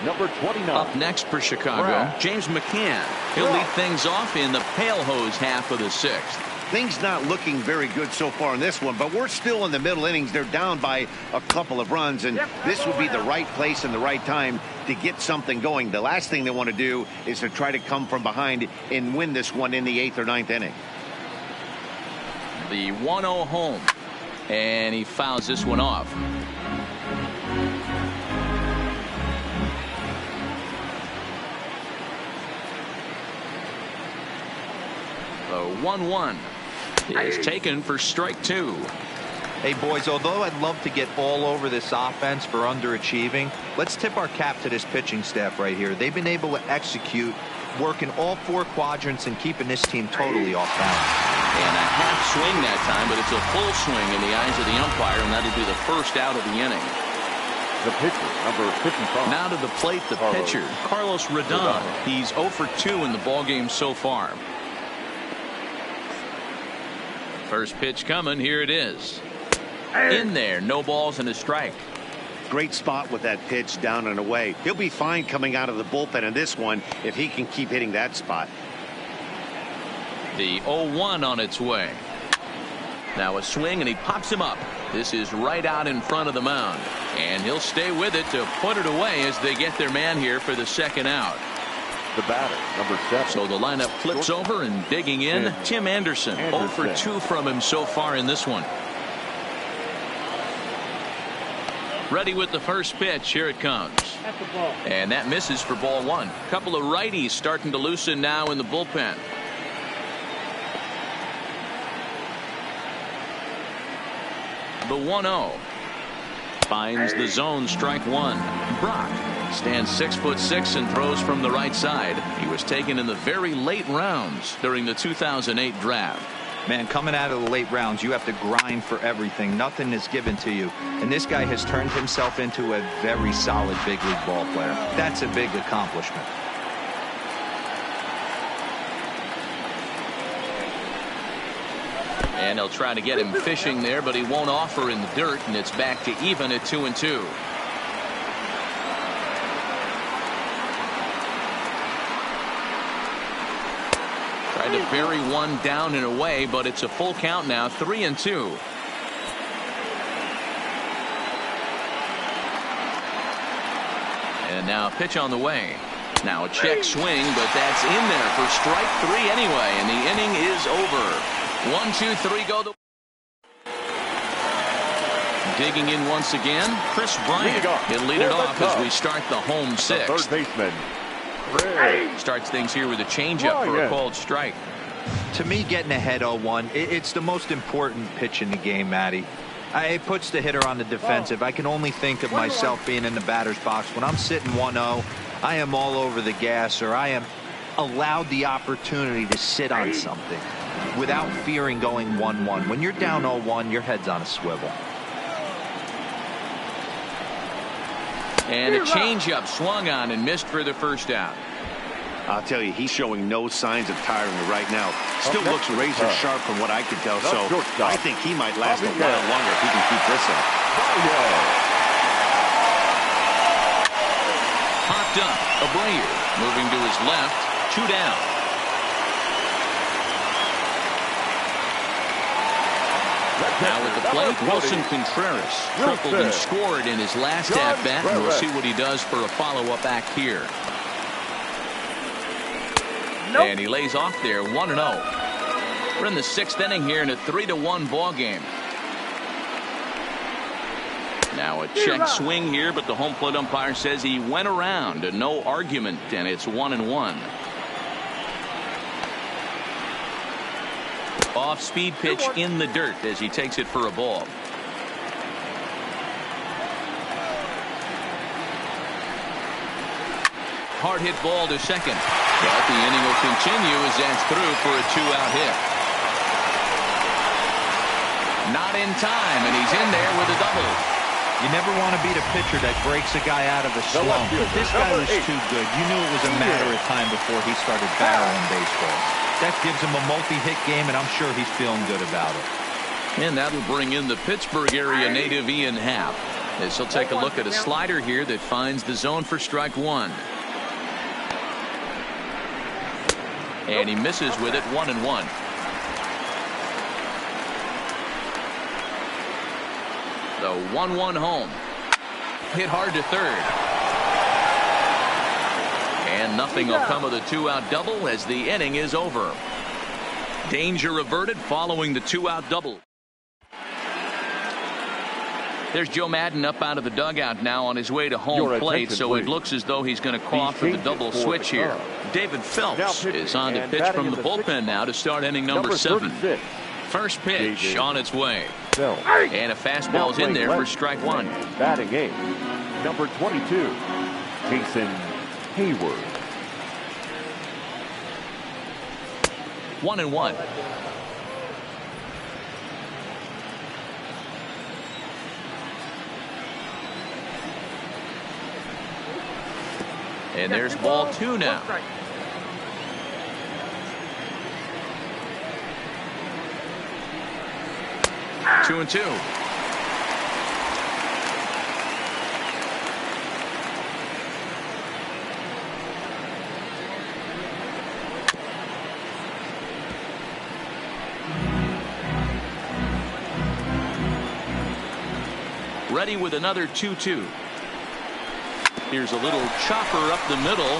Number 29. Up next for Chicago, James McCann. He'll lead things off in the pale hose half of the 6th. Things not looking very good so far in this one, but we're still in the middle innings. They're down by a couple of runs, and this would be the right place and the right time to get something going. The last thing they want to do is to try to come from behind and win this one in the 8th or 9th inning. The 1-0 home, and he fouls this one off. The 1-1 is taken for strike 2. Hey, boys, although I'd love to get all over this offense for underachieving, let's tip our cap to this pitching staff right here. They've been able to execute, working all 4 quadrants and keeping this team totally off balance. And a half swing that time, but it's a full swing in the eyes of the umpire, and that'll be the first out of the inning. The pitcher, number 55. Now to the plate, the pitcher, Carlos Rodon. He's 0 for 2 in the ballgame so far. First pitch coming. Here it is. In there. No balls and a strike. Great spot with that pitch down and away. He'll be fine coming out of the bullpen in this one if he can keep hitting that spot. The 0-1 on its way. Now a swing, and he pops him up. This is right out in front of the mound. And he'll stay with it to put it away as they get their man here for the second out. The batter, number 7. So the lineup flips over, and digging in, Tim Anderson. 0 for 2 from him so far in this one. Ready with the first pitch. Here it comes. And that misses for ball 1. Couple of righties starting to loosen now in the bullpen. The 1-0 finds the zone, strike 1. Brock stands 6'6" and throws from the right side. He was taken in the very late rounds during the 2008 draft. Man, coming out of the late rounds, you have to grind for everything. Nothing is given to you. And this guy has turned himself into a very solid big league ball player. That's a big accomplishment. And they'll try to get him fishing there, but he won't offer in the dirt, and it's back to even at 2-2. Tried to bury one down and away, but it's a full count now, 3-2. And now a pitch on the way. Now a check swing, but that's in there for strike 3 anyway, and the inning is over. 1, 2, 3 go. Digging in once again, Chris Bryant. He'll lead it off as we start the home 6th. Third baseman. Starts things here with a changeup for a called strike. To me, getting ahead 0-1, it's the most important pitch in the game, Matty. It puts the hitter on the defensive. I can only think of myself being in the batter's box. When I'm sitting 1-0, I am all over the gas, or I am allowed the opportunity to sit on something without fearing going 1-1. When you're down 0-1, your head's on a swivel. And a changeup swung on and missed for the first out. I'll tell you, he's showing no signs of tiring right now. Still looks razor sharp from what I can tell. So I think he might last a while longer if he can keep this up. Popped up. Abreu moving to his left. 2 down. Now at the plate, Wilson Contreras tripled and scored in his last at-bat, and we'll see what he does for a follow-up act here. And he lays off there, 1-0. We're in the 6th inning here in a 3-1 ball game. Now a check swing here, but the home plate umpire says he went around, and no argument, and it's 1-1. Off-speed pitch in the dirt as he takes it for a ball. Hard hit ball to second. But the inning will continue as that's through for a 2-out hit. Not in time, and he's in there with a double. You never want to beat a pitcher that breaks a guy out of a slump, but this guy was too good. You knew it was a matter of time before he started barreling baseballs. That gives him a multi-hit game, and I'm sure he's feeling good about it. And that'll bring in the Pittsburgh area native Ian Happ, as he'll take a look at a slider here that finds the zone for strike 1. And he misses with it, 1-1. The 1-1 home. Hit hard to third. And nothing will come of the 2-out double as the inning is over. Danger averted following the 2-out double. There's Joe Madden up out of the dugout now on his way to home plate, so it looks as though he's going to call for the double switch here. David Phelps is on to pitch from the bullpen now to start inning number 7. First pitch on its way. And a fastball's in there for strike 1. Batting 8, number 22, Jason Hayward. 1-1. And there's ball 2 now. Two and 2. ready with another 2-2. Here's a little chopper up the middle.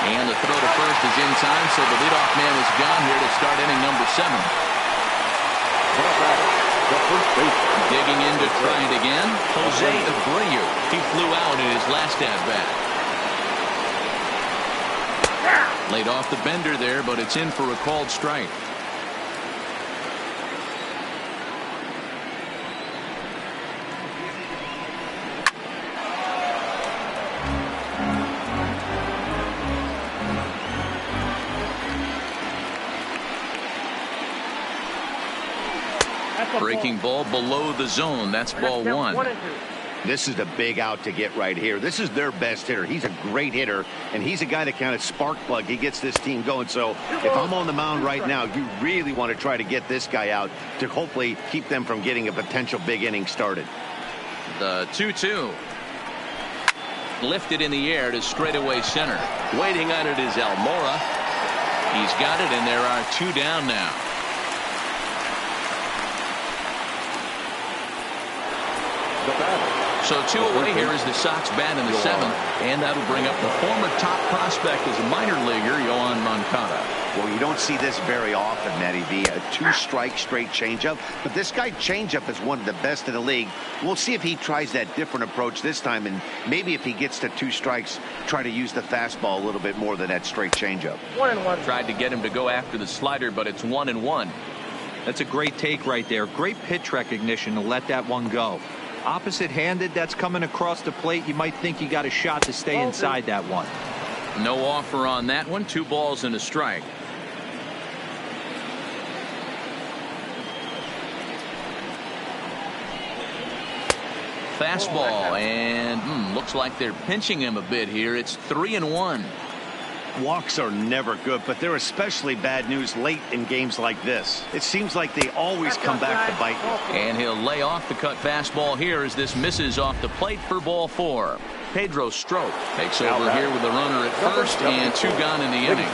And the throw to first is in time, so the leadoff man is gone here to start inning number 7. Digging in to try it again, Jose Abreu. He flew out in his last at-bat. Laid off the bender there, but it's in for a called strike. Breaking ball below the zone. That's ball 1. This is a big out to get right here. This is their best hitter. He's a great hitter, and he's a guy that kind of spark plug. He gets this team going. So if I'm on the mound right now, you really want to try to get this guy out to hopefully keep them from getting a potential big inning started. The 2-2. Lifted in the air to straightaway center. Waiting on it is Almora. He's got it, and there are 2 down now. So 2 away here is the Sox bat in the 7th, and that'll bring up the former top prospect as a minor leaguer, Yoan Moncada. Well, you don't see this very often, Matty V. A 2-strike straight changeup, but this guy changeup is one of the best in the league. We'll see if he tries that different approach this time, and maybe if he gets to 2 strikes, try to use the fastball a little bit more than that straight changeup. 1-1. Tried to get him to go after the slider, but it's 1-1. That's a great take right there. Great pitch recognition to let that one go. Opposite-handed, that's coming across the plate. You might think you got a shot to stay inside that one. No offer on that one. 2 balls and a strike. Fastball, and looks like they're pinching him a bit here. It's 3-1. Walks are never good, but they're especially bad news late in games like this. It seems like they always come back to bite you. And he'll lay off the cut fastball here as this misses off the plate for ball 4. Pedro Strop takes over here with the runner at first, and 2 gone in the inning.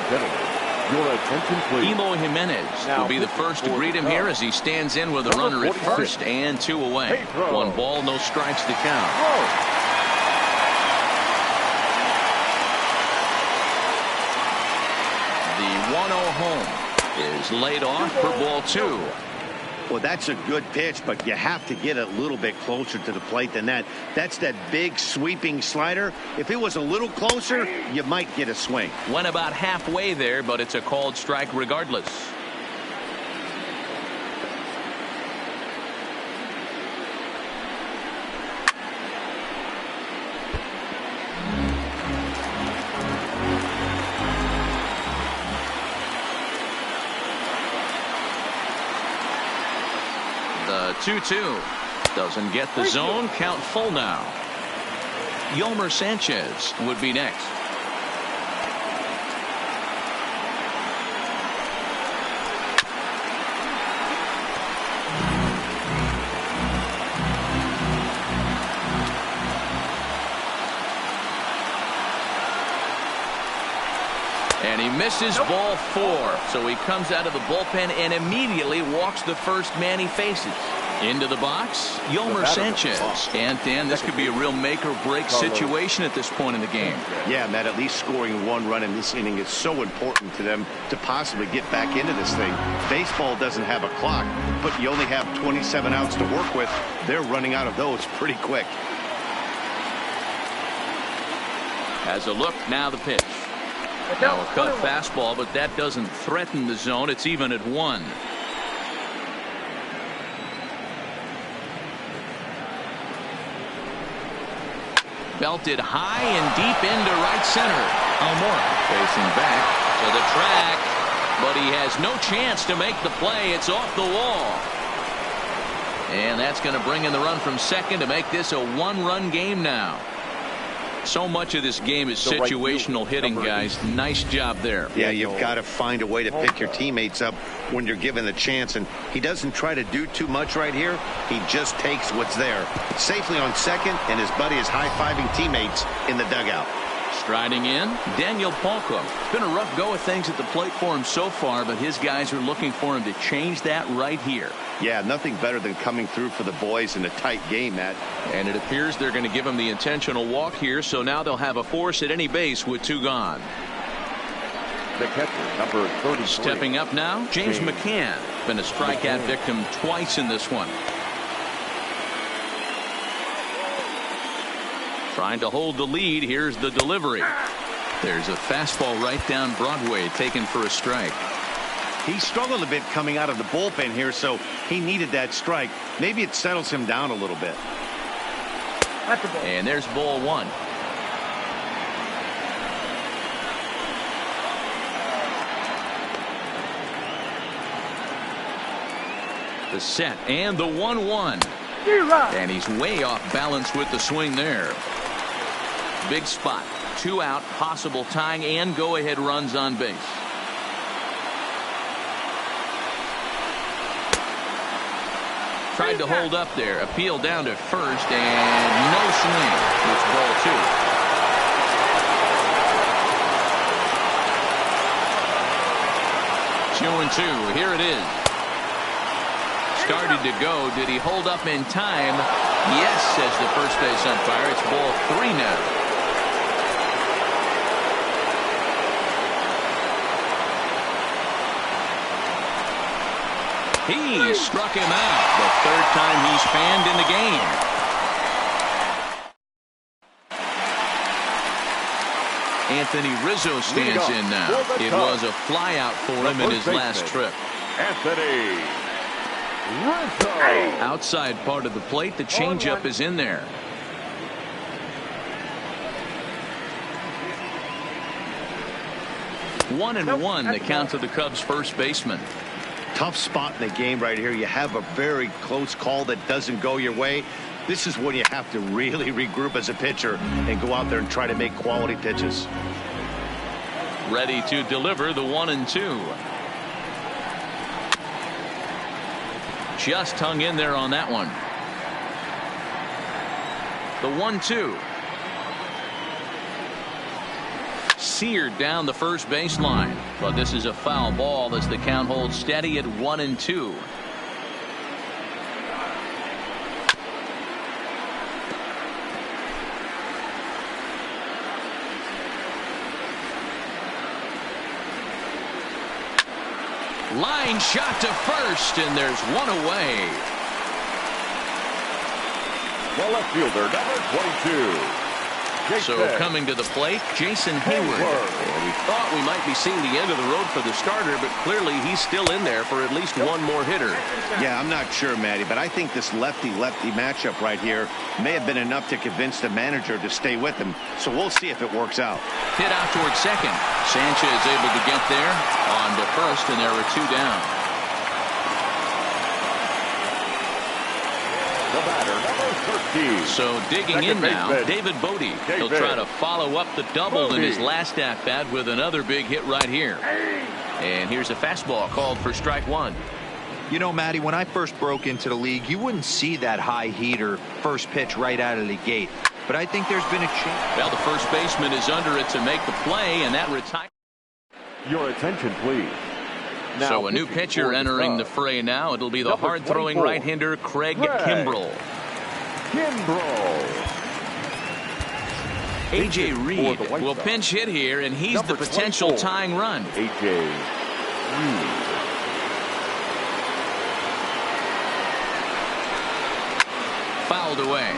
Your attention, please. Eloy Jimenez will be the first to greet him here as he stands in with a runner at first and 2 away. 1 ball, no strikes to count. The 1-0 home is laid off for ball 2. Well, that's a good pitch, but you have to get a little bit closer to the plate than that. That's that big sweeping slider. If it was a little closer, you might get a swing. Went about halfway there, but it's a called strike regardless. The 2-2 doesn't get the zone. Count full now. Yolmer Sanchez would be next. And he misses ball 4. So he comes out of the bullpen and immediately walks the first man he faces. Into the box, Yolmer Sanchez. And Dan, this could be a real make or break situation at this point in the game. Yeah, Matt, at least scoring 1 run in this inning is so important to them to possibly get back into this thing. Baseball doesn't have a clock, but you only have 27 outs to work with. They're running out of those pretty quick. As a look, now the pitch. Now a cut fastball, but that doesn't threaten the zone. It's even at 1. Belted high and deep into right center. Almora facing back to the track, but he has no chance to make the play. It's off the wall. And that's going to bring in the run from second to make this a 1-run game now. So much of this game is situational hitting, guys. Nice job there. Yeah, you've got to find a way to pick your teammates up when you're given the chance. And he doesn't try to do too much right here. He just takes what's there. Safely on second, and his buddy is high-fiving teammates in the dugout. Striding in, Daniel Palko. It's been a rough go of things at the plate for him so far, but his guys are looking for him to change that right here. Yeah, nothing better than coming through for the boys in a tight game, Matt. And it appears they're going to give him the intentional walk here, so now they'll have a force at any base with 2 gone. The catcher, number 33. Stepping up now, James McCann. Been a strikeout victim twice in this one. Trying to hold the lead. Here's the delivery. There's a fastball right down Broadway, taken for a strike. He struggled a bit coming out of the bullpen here, so he needed that strike. Maybe it settles him down a little bit. And there's ball 1. The set and the 1-1. And he's way off balance with the swing there. Big spot. 2 out, possible tying and go-ahead runs on base. Tried to hold up there. Appeal down to first and no swing. It's ball 2. 2-2. Here it is. Started to go. Did he hold up in time? Yes, says the first base umpire. It's ball 3 now. He struck him out. The 3rd time he's fanned in the game. Anthony Rizzo stands in now. It was a flyout for him in his last trip. Anthony Rizzo. Outside part of the plate. The changeup is in there. One and one, the count to the Cubs first baseman. Tough spot in the game right here. You have a very close call that doesn't go your way. This is when you have to really regroup as a pitcher and go out there and try to make quality pitches. Ready to deliver the 1-2. Just hung in there on that one. The 1-2. Seared down the first baseline, but this is a foul ball as the count holds steady at 1-2. Line shot to first, and there's one away. The left fielder, number 22. So coming to the plate, Jason Hayward. And we thought we might be seeing the end of the road for the starter, but clearly he's still in there for at least one more hitter. Yeah, I'm not sure, Matty, but I think this lefty-lefty matchup right here may have been enough to convince the manager to stay with him. So we'll see if it works out. Hit out towards second. Sanchez able to get there on to first, and there are 2 down. The batter, number 13. So digging in now, David Bote. He'll try to follow up the double in his last at-bat with another big hit right here. And here's a fastball called for strike 1. You know, Matty, when I first broke into the league, you wouldn't see that high heater first pitch right out of the gate. But I think there's been a change. Well, the first baseman is under it to make the play, and that retires. Your attention, please. Now, So a new pitcher entering the fray now. It'll be the hard-throwing right-hander Craig Kimbrel. A.J. Reed will pinch hit here, and he's the potential tying run. A.J. Reed. Fouled away.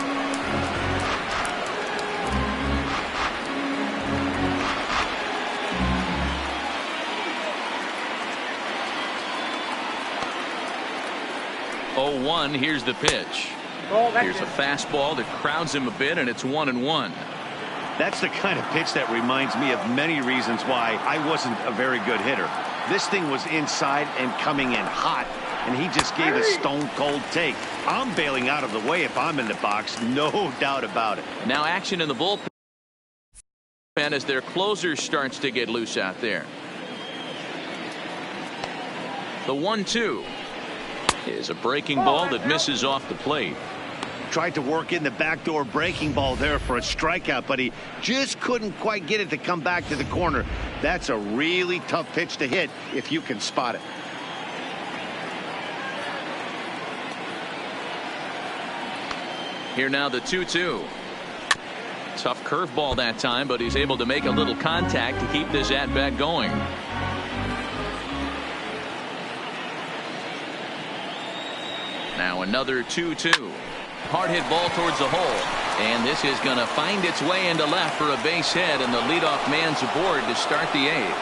Oh, 1. Here's the pitch. Here's a fastball that crowds him a bit, and it's 1-1. That's the kind of pitch that reminds me of many reasons why I wasn't a very good hitter. This thing was inside and coming in hot, and he just gave a stone-cold take. I'm bailing out of the way if I'm in the box, no doubt about it. Now action in the bullpen as their closer starts to get loose out there. The 1-2 is a breaking ball that misses off the plate. Tried to work in the backdoor breaking ball there for a strikeout, but he just couldn't quite get it to come back to the corner. That's a really tough pitch to hit if you can spot it. Here now the 2-2. Tough curveball that time, but he's able to make a little contact to keep this at-bat going. Now another 2-2. Hard hit ball towards the hole. And this is going to find its way into left for a base hit, and the leadoff man's aboard to start the 8th.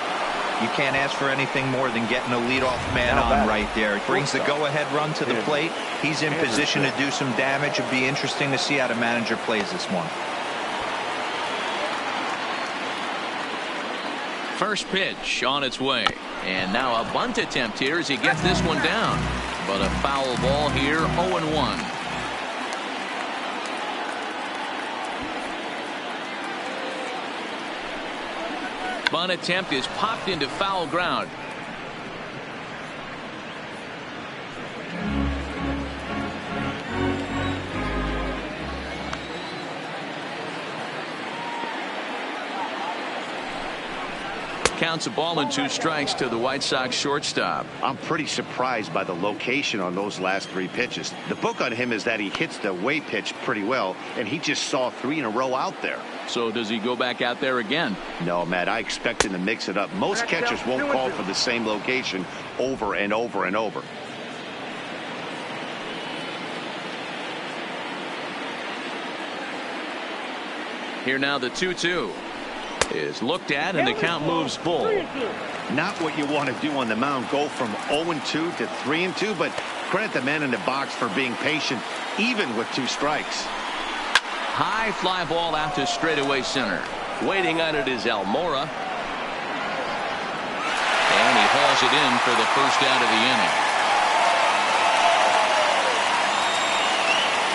You can't ask for anything more than getting a leadoff man on right there. It brings the go-ahead run to the plate. He's in position to do some damage. It'd be interesting to see how the manager plays this one. First pitch on its way. And now a bunt attempt here as he gets this one down. But a foul ball here, 0-1. Bunt attempt is popped into foul ground. Counts a ball and 2 strikes to the White Sox shortstop. I'm pretty surprised by the location on those last 3 pitches. The book on him is that he hits the away pitch pretty well, and he just saw 3 in a row out there. So does he go back out there again? No, Matt, I expect him to mix it up. Most catchers won't call for the same location over and over and over. Here now the 2-2 is looked at, and the count moves full. Not what you want to do on the mound, go from 0-2 to 3-2, but credit the man in the box for being patient even with 2 strikes. High fly ball out to straightaway center. Waiting on it is Almora. And he hauls it in for the first out of the inning.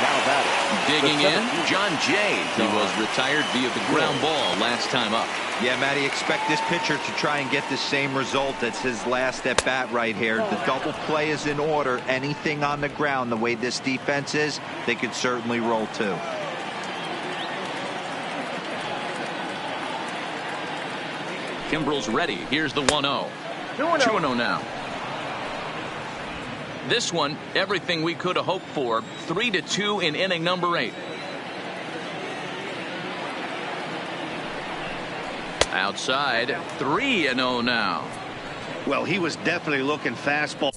Now batting. Digging in, John Jay. He was retired via the ground ball last time up. Yeah, Matty, expect this pitcher to try and get the same result as his last at bat right here. The double play is in order. Anything on the ground, the way this defense is, they could certainly roll too. Kimbrel's ready. Here's the 1-0. 2-0 now. This one, everything we could have hoped for. 3-2 in inning number 8. Outside, 3-0 now. Well, he was definitely looking fastball.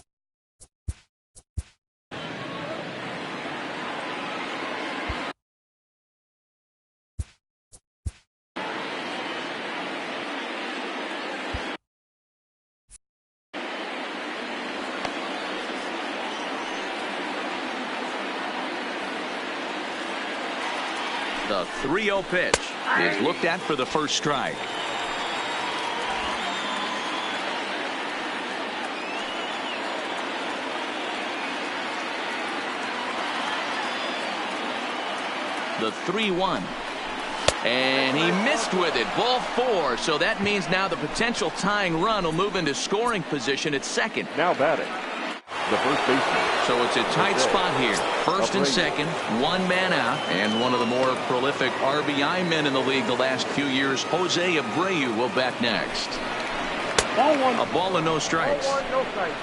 The 3-0 pitch is looked at for the first strike. The 3-1. And he missed with it. Ball 4. So that means now the potential tying run will move into scoring position at second. Now batting. The first baseman. So it's a tight spot here. First and second, 1 man out. And one of the more prolific RBI men in the league the last few years, Jose Abreu, will bat next. A ball and no strikes.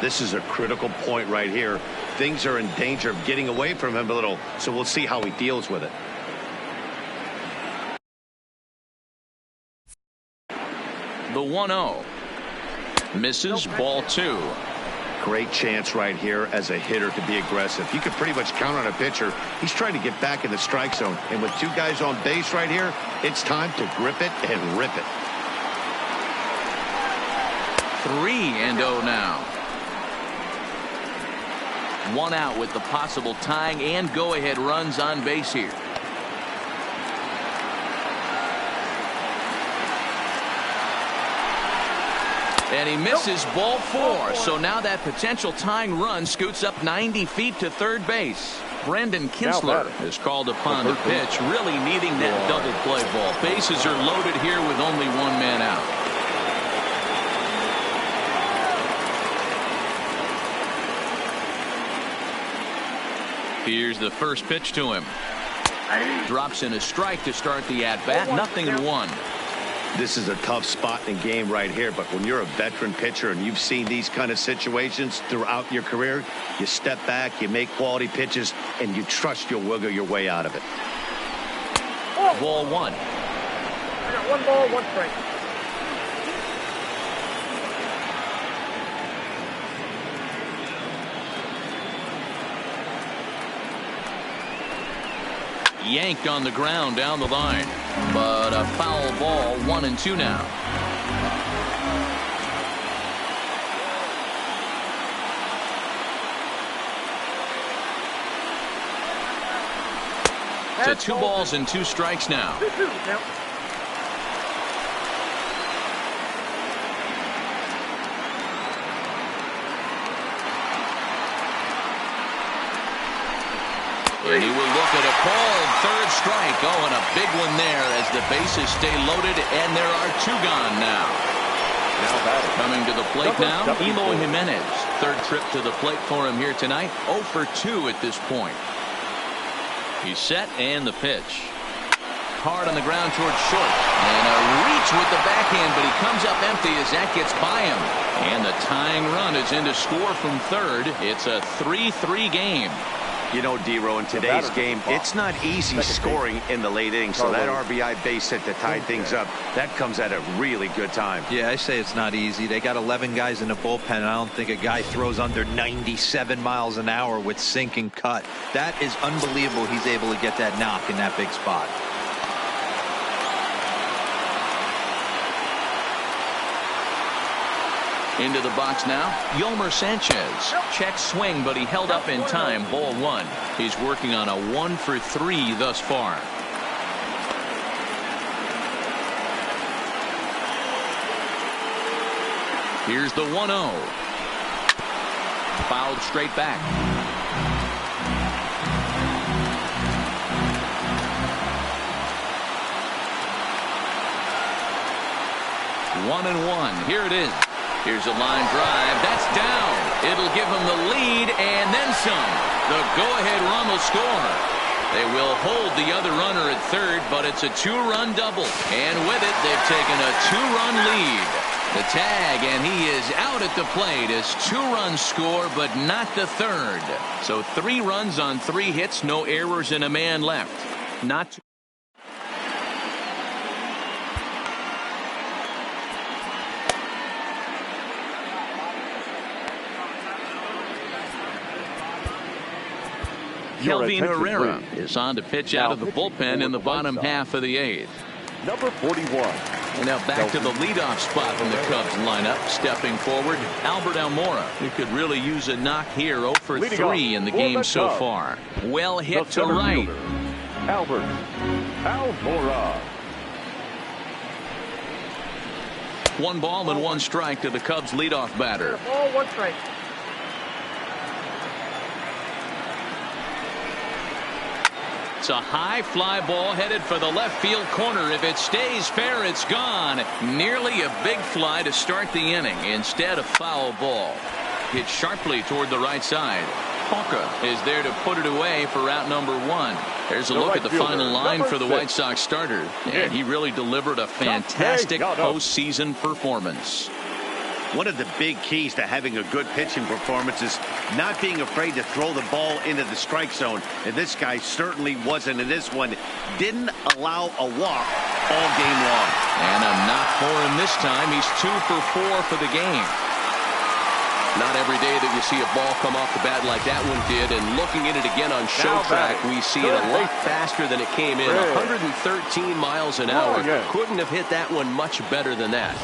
This is a critical point right here. Things are in danger of getting away from him a little, so we'll see how he deals with it. The 1-0. Misses, ball 2. Great chance right here as a hitter to be aggressive. You can pretty much count on a pitcher. He's trying to get back in the strike zone. And with 2 guys on base right here, it's time to grip it and rip it. 3-0 now. 1 out with the possible tying and go-ahead runs on base here. And he misses, ball 4. So now that potential tying run scoots up 90 feet to third base. Brendan Kinsler is called upon to pitch, really needing that double play ball. Bases are loaded here with only 1 man out. Here's the first pitch to him. Drops in a strike to start the at-bat. 0-1. This is a tough spot in the game right here, but when you're a veteran pitcher and you've seen these kind of situations throughout your career, you step back, you make quality pitches, and you trust you'll wiggle your way out of it. Ball 1. I got 1 ball, 1 strike. Yanked on the ground down the line, but a foul ball. 1-2 now. To 2 balls and 2 strikes now. 2-2 count. And he will look at a called 3rd strike. Oh, and a big one there as the bases stay loaded, and there are 2 gone now. Coming to the plate now, Eloy Jimenez. 3rd trip to the plate for him here tonight. 0 for 2 at this point. He's set, and the pitch. Hard on the ground towards short. And a reach with the backhand, but he comes up empty as that gets by him. And the tying run is in to score from 3rd. It's a 3-3 game. You know, D-Row, in today's game, it's not easy scoring in the late innings, so that RBI base hit to tie things up, that comes at a really good time. Yeah, I say it's not easy. They got 11 guys in the bullpen, and I don't think a guy throws under 97 miles an hour with sink and cut. That is unbelievable he's able to get that knock in that big spot. Into the box now, Yolmer Sanchez. Check swing, but he held up in time. Ball 1. He's working on a 1 for 3 thus far. Here's the 1-0. Fouled straight back. One and 1. Here it is. Here's a line drive. That's down. It'll give them the lead and then some. The go-ahead run will score. They will hold the other runner at 3rd, but it's a 2-run double. And with it, they've taken a 2-run lead. The tag, and he is out at the plate as 2-run score, but not the 3rd. So 3 runs on 3 hits, no errors, and a man left. Not Kelvin Herrera is on to pitch out of the bullpen in the bottom half of the 8th. Number 41. And now back to the leadoff spot in the Cubs lineup. Stepping forward, Albert Almora, who could really use a knock here. 0 for 3 in the game so far. Well hit to right. Albert Almora. 1 ball and 1 strike to the Cubs leadoff batter. Ball, 1 strike. It's a high fly ball headed for the left field corner. If it stays fair, it's gone. Nearly a big fly to start the inning. Instead, a foul ball. Hit sharply toward the right side. Hawker is there to put it away for out number 1. There's a look at the final line for the White Sox starter. And he really delivered a fantastic postseason performance. One of the big keys to having a good pitching performance is not being afraid to throw the ball into the strike zone. And this guy certainly wasn't in this one. Didn't allow a walk all game long. And a knock for him this time. He's 2 for 4 for the game. Not every day that you see a ball come off the bat like that one did. And looking at it again on show track, we see it a lot faster than it came in. 113 miles an hour. Couldn't have hit that one much better than that.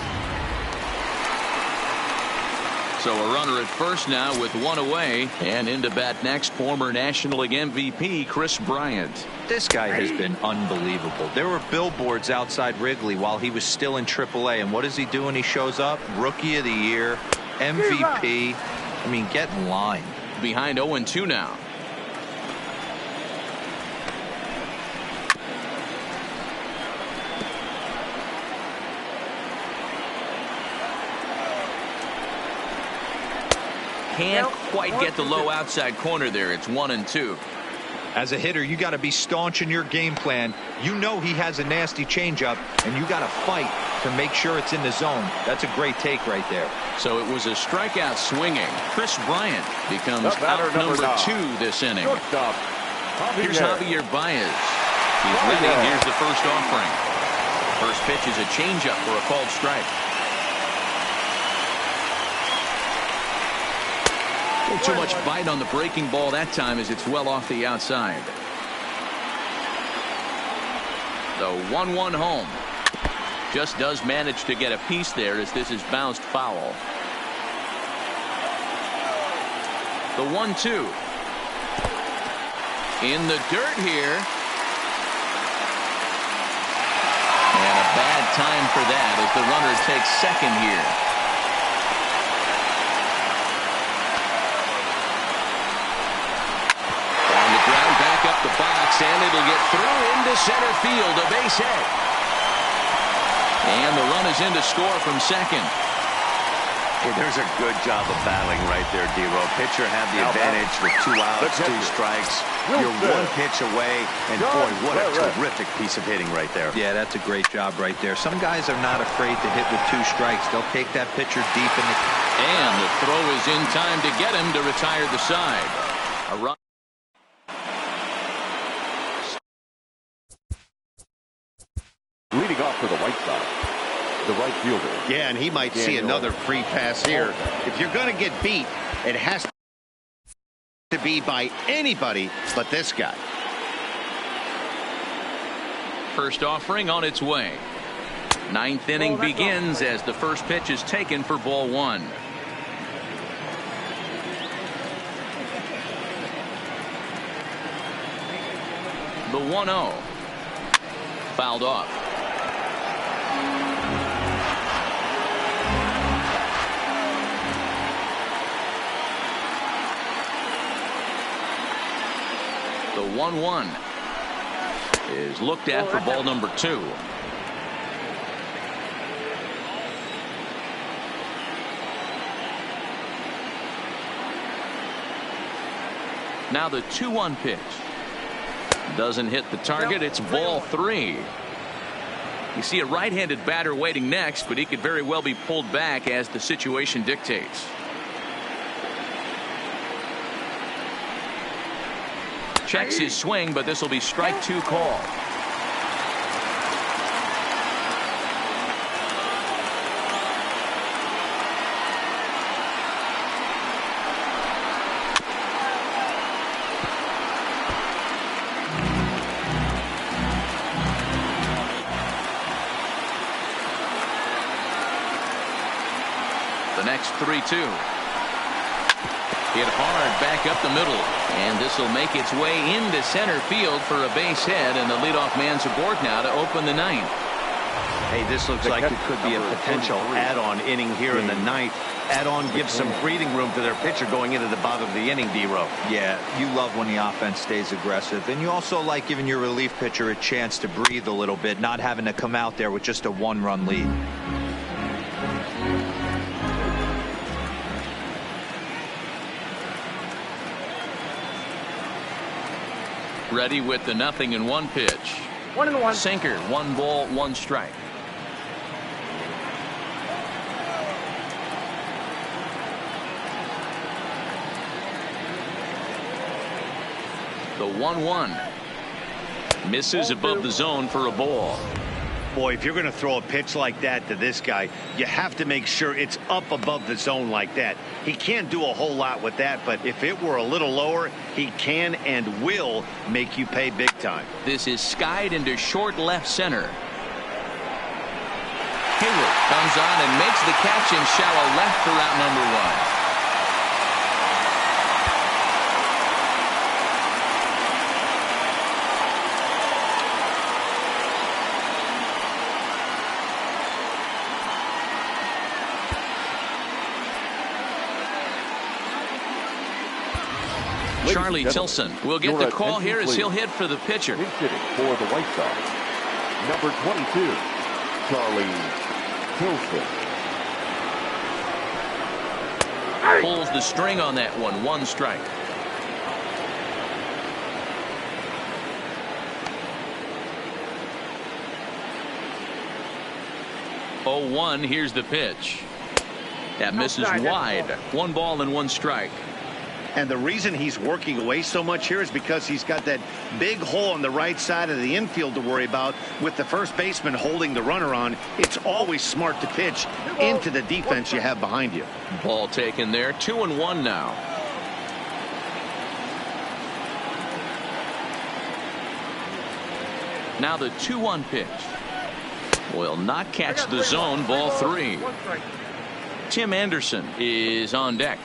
So a runner at first now with 1 away, and into bat next, former National League MVP Kris Bryant. This guy has been unbelievable. There were billboards outside Wrigley while he was still in AAA, and what is he doing? He shows up, Rookie of the Year, MVP. I mean, get in line. Behind 0-2 now. Can't quite get the low outside corner there. It's 1-2. As a hitter, you got to be staunch in your game plan. You know he has a nasty changeup, and you got to fight to make sure it's in the zone. That's a great take right there. So it was a strikeout swinging. Chris Bryant becomes out number 2 this inning. Here's Javier Baez. He's ready. Here's the first offering. First pitch is a changeup for a called strike. Too much bite on the breaking ball that time as it's well off the outside. The 1-1 home. Just does manage to get a piece there as this is bounced foul. The 1-2. In the dirt here. And a bad time for that as the runner takes second here. The box, and it'll get through into center field, a base hit. And the run is in to score from second. Hey, there's a good job of battling right there, D-Row. Pitcher had the advantage with 2 outs, 2 strikes. You're 1 pitch away, and boy, what a terrific piece of hitting right there. Yeah, that's a great job right there. Some guys are not afraid to hit with 2 strikes. They'll take that pitcher deep in the... And the throw is in time to get him to retire the side. A run. Leading off for the White Sox, the right fielder. Yeah, and he might see another free pass here. If you're going to get beat, it has to be by anybody but this guy. First offering on its way. 9th inning begins as the first pitch is taken for ball 1. The 1-0. Fouled off. The 1-1 is looked at for ball number 2. Now the 2-1 pitch. Doesn't hit the target. It's ball 3. You see a right-handed batter waiting next, but he could very well be pulled back as the situation dictates. Checks his swing, but this will be strike 2 call. The next 3-2. Hit hard back up the middle, and this will make its way into center field for a base hit, and the leadoff man's aboard now to open the 9th. Hey, this looks like it could be a potential add-on inning here in the 9th. Add-on gives some breathing room to their pitcher going into the bottom of the inning, D-Row. Yeah, you love when the offense stays aggressive, and you also like giving your relief pitcher a chance to breathe a little bit, not having to come out there with just a 1-run lead. Ready with the 0-1 pitch. 1-1. Sinker, 1 ball, 1 strike. The 1-1 misses above the zone for a ball. Boy, if you're going to throw a pitch like that to this guy, you have to make sure it's up above the zone like that. He can't do a whole lot with that, but if it were a little lower, he can and will make you pay big time. This is skied into short left center. Hayward comes on and makes the catch in shallow left for out number 1. Charlie Tilson will get the call here as he'll hit for the pitcher. He's hitting for the White Sox, number 22, Charlie Tilson. Pulls the string on that one. 1 strike. 0-1. Here's the pitch. That misses wide. 1 ball and 1 strike. And the reason he's working away so much here is because he's got that big hole on the right side of the infield to worry about. With the first baseman holding the runner on, it's always smart to pitch into the defense you have behind you. Ball taken there. 2-1 now. Now the 2-1 pitch. Will not catch the zone. Ball 3. Tim Anderson is on deck.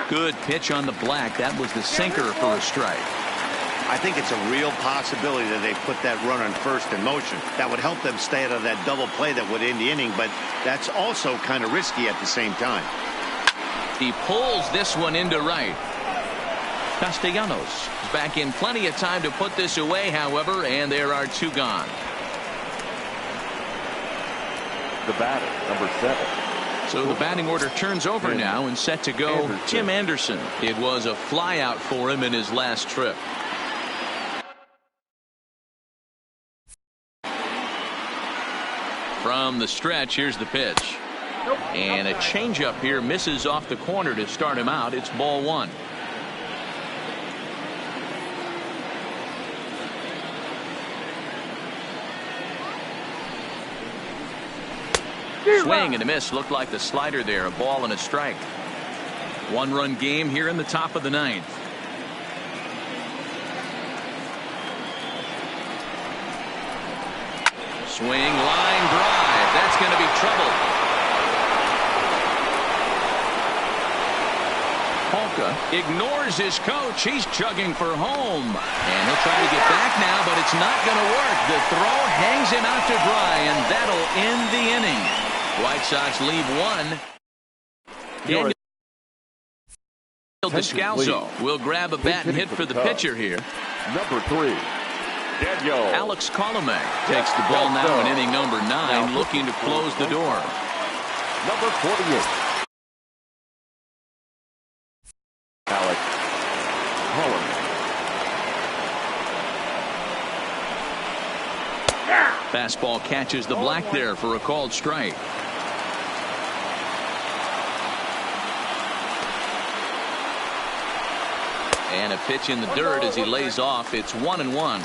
Good pitch on the black. That was the sinker for a strike. I think it's a real possibility that they put that runner on first in motion. That would help them stay out of that double play that would end the inning, but that's also kind of risky at the same time. He pulls this one into right. Castellanos is back in plenty of time to put this away, however, and there are 2 gone. The batter, number 7. So the batting order turns over now and set to go. Tim Anderson. It was a flyout for him in his last trip. From the stretch, here's the pitch. And a changeup here misses off the corner to start him out. It's ball 1. Swing and a miss. Looked like the slider there. A ball and a strike. 1-run game here in the top of the 9th. Swing, line drive. That's going to be trouble. Polka ignores his coach. He's chugging for home. And he'll try to get back now, but it's not going to work. The throw hangs him out to dry, and that'll end the inning. White Sox leave 1. Daniel Descalso will grab a bat and hit for the pitcher here. Number 3. Daniel. Alex Colomé takes the ball now in inning number 9, looking to close the door. Number 48. Alex Colomé. Fastball catches the black there for a called strike. And a pitch in the dirt as he lays off. It's 1-1.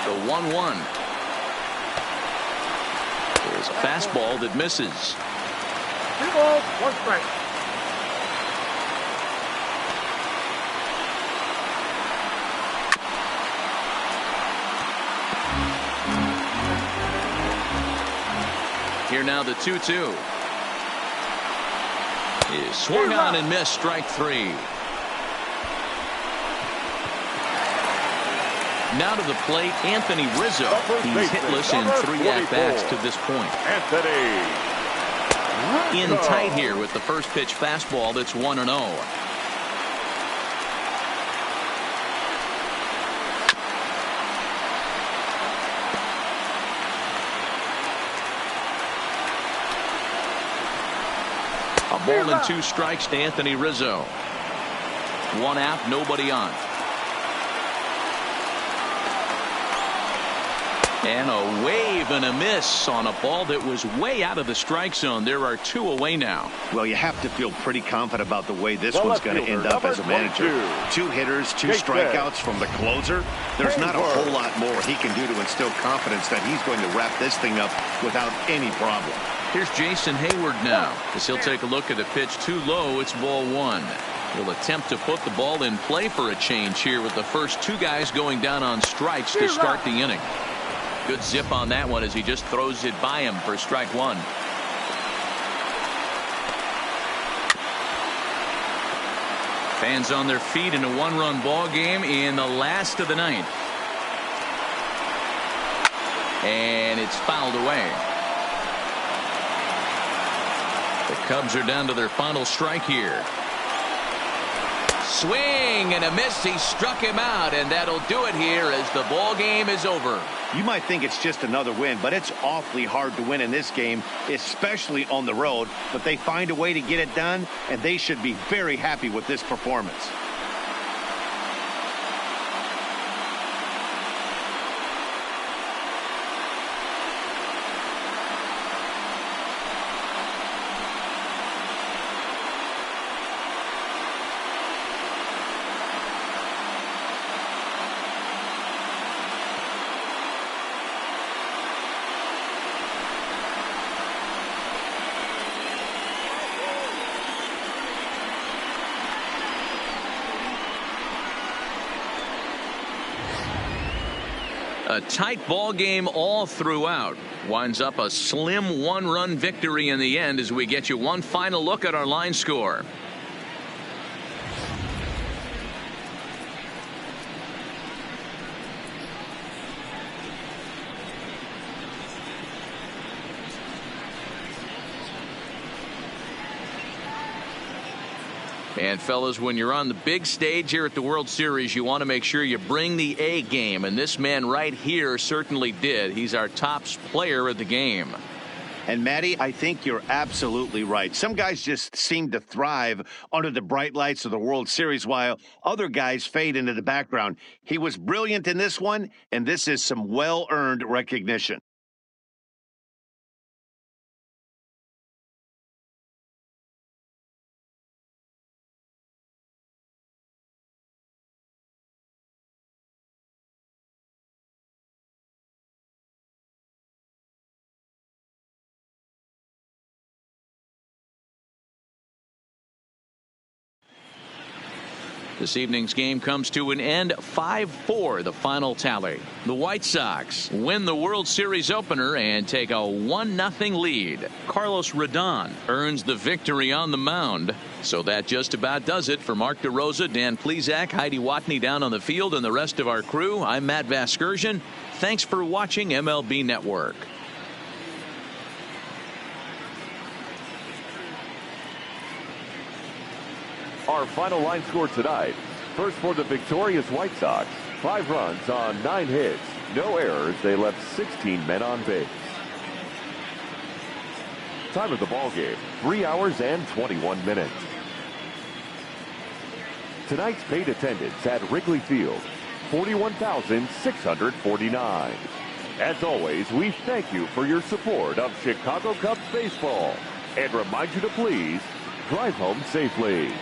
The 1-1. There's a fastball that misses. 2 balls, 1 strike. Here now the 2-2. Is swung on and missed. Strike 3. Now to the plate, Anthony Rizzo. He's hitless in 3 at-bats to this point. Anthony In tight here with the first pitch fastball that's 1-0. A ball and 2 strikes to Anthony Rizzo. 1 out, nobody on. And a wave and a miss on a ball that was way out of the strike zone. There are 2 away now. Well, you have to feel pretty confident about the way this one's going to end up as a manager. 2 hitters, 2 strikeouts from the closer. There's not a whole lot more he can do to instill confidence that he's going to wrap this thing up without any problem. Here's Jason Hayward now as he'll take a look at a pitch too low. It's ball 1. He'll attempt to put the ball in play for a change here with the first 2 guys going down on strikes to start the inning. Good zip on that one as he just throws it by him for strike 1. Fans on their feet in a 1-run ball game in the last of the 9th. And it's fouled away. The Cubs are down to their final strike here. Swing and a miss. He struck him out, and that'll do it here as the ball game is over. You might think it's just another win, but it's awfully hard to win in this game, especially on the road. But they find a way to get it done, and they should be very happy with this performance. A tight ball game all throughout. Winds up a slim one-run victory in the end as we get you one final look at our line score. And fellas, when you're on the big stage here at the World Series, you want to make sure you bring the A game, and this man right here certainly did. He's our top player of the game. And Matty, I think you're absolutely right. Some guys just seem to thrive under the bright lights of the World Series while other guys fade into the background. He was brilliant in this one, and this is some well-earned recognition. This evening's game comes to an end 5-4, the final tally. The White Sox win the World Series opener and take a 1-0 lead. Carlos Rodon earns the victory on the mound. So that just about does it for Mark DeRosa, Dan Plesac, Heidi Watney down on the field, and the rest of our crew. I'm Matt Vasgersian. Thanks for watching MLB Network. Our final line score tonight. First for the victorious White Sox. 5 runs on 9 hits. No errors. They left 16 men on base. Time of the ball game, 3 hours and 21 minutes. Tonight's paid attendance at Wrigley Field, 41,649. As always, we thank you for your support of Chicago Cubs baseball and remind you to please drive home safely.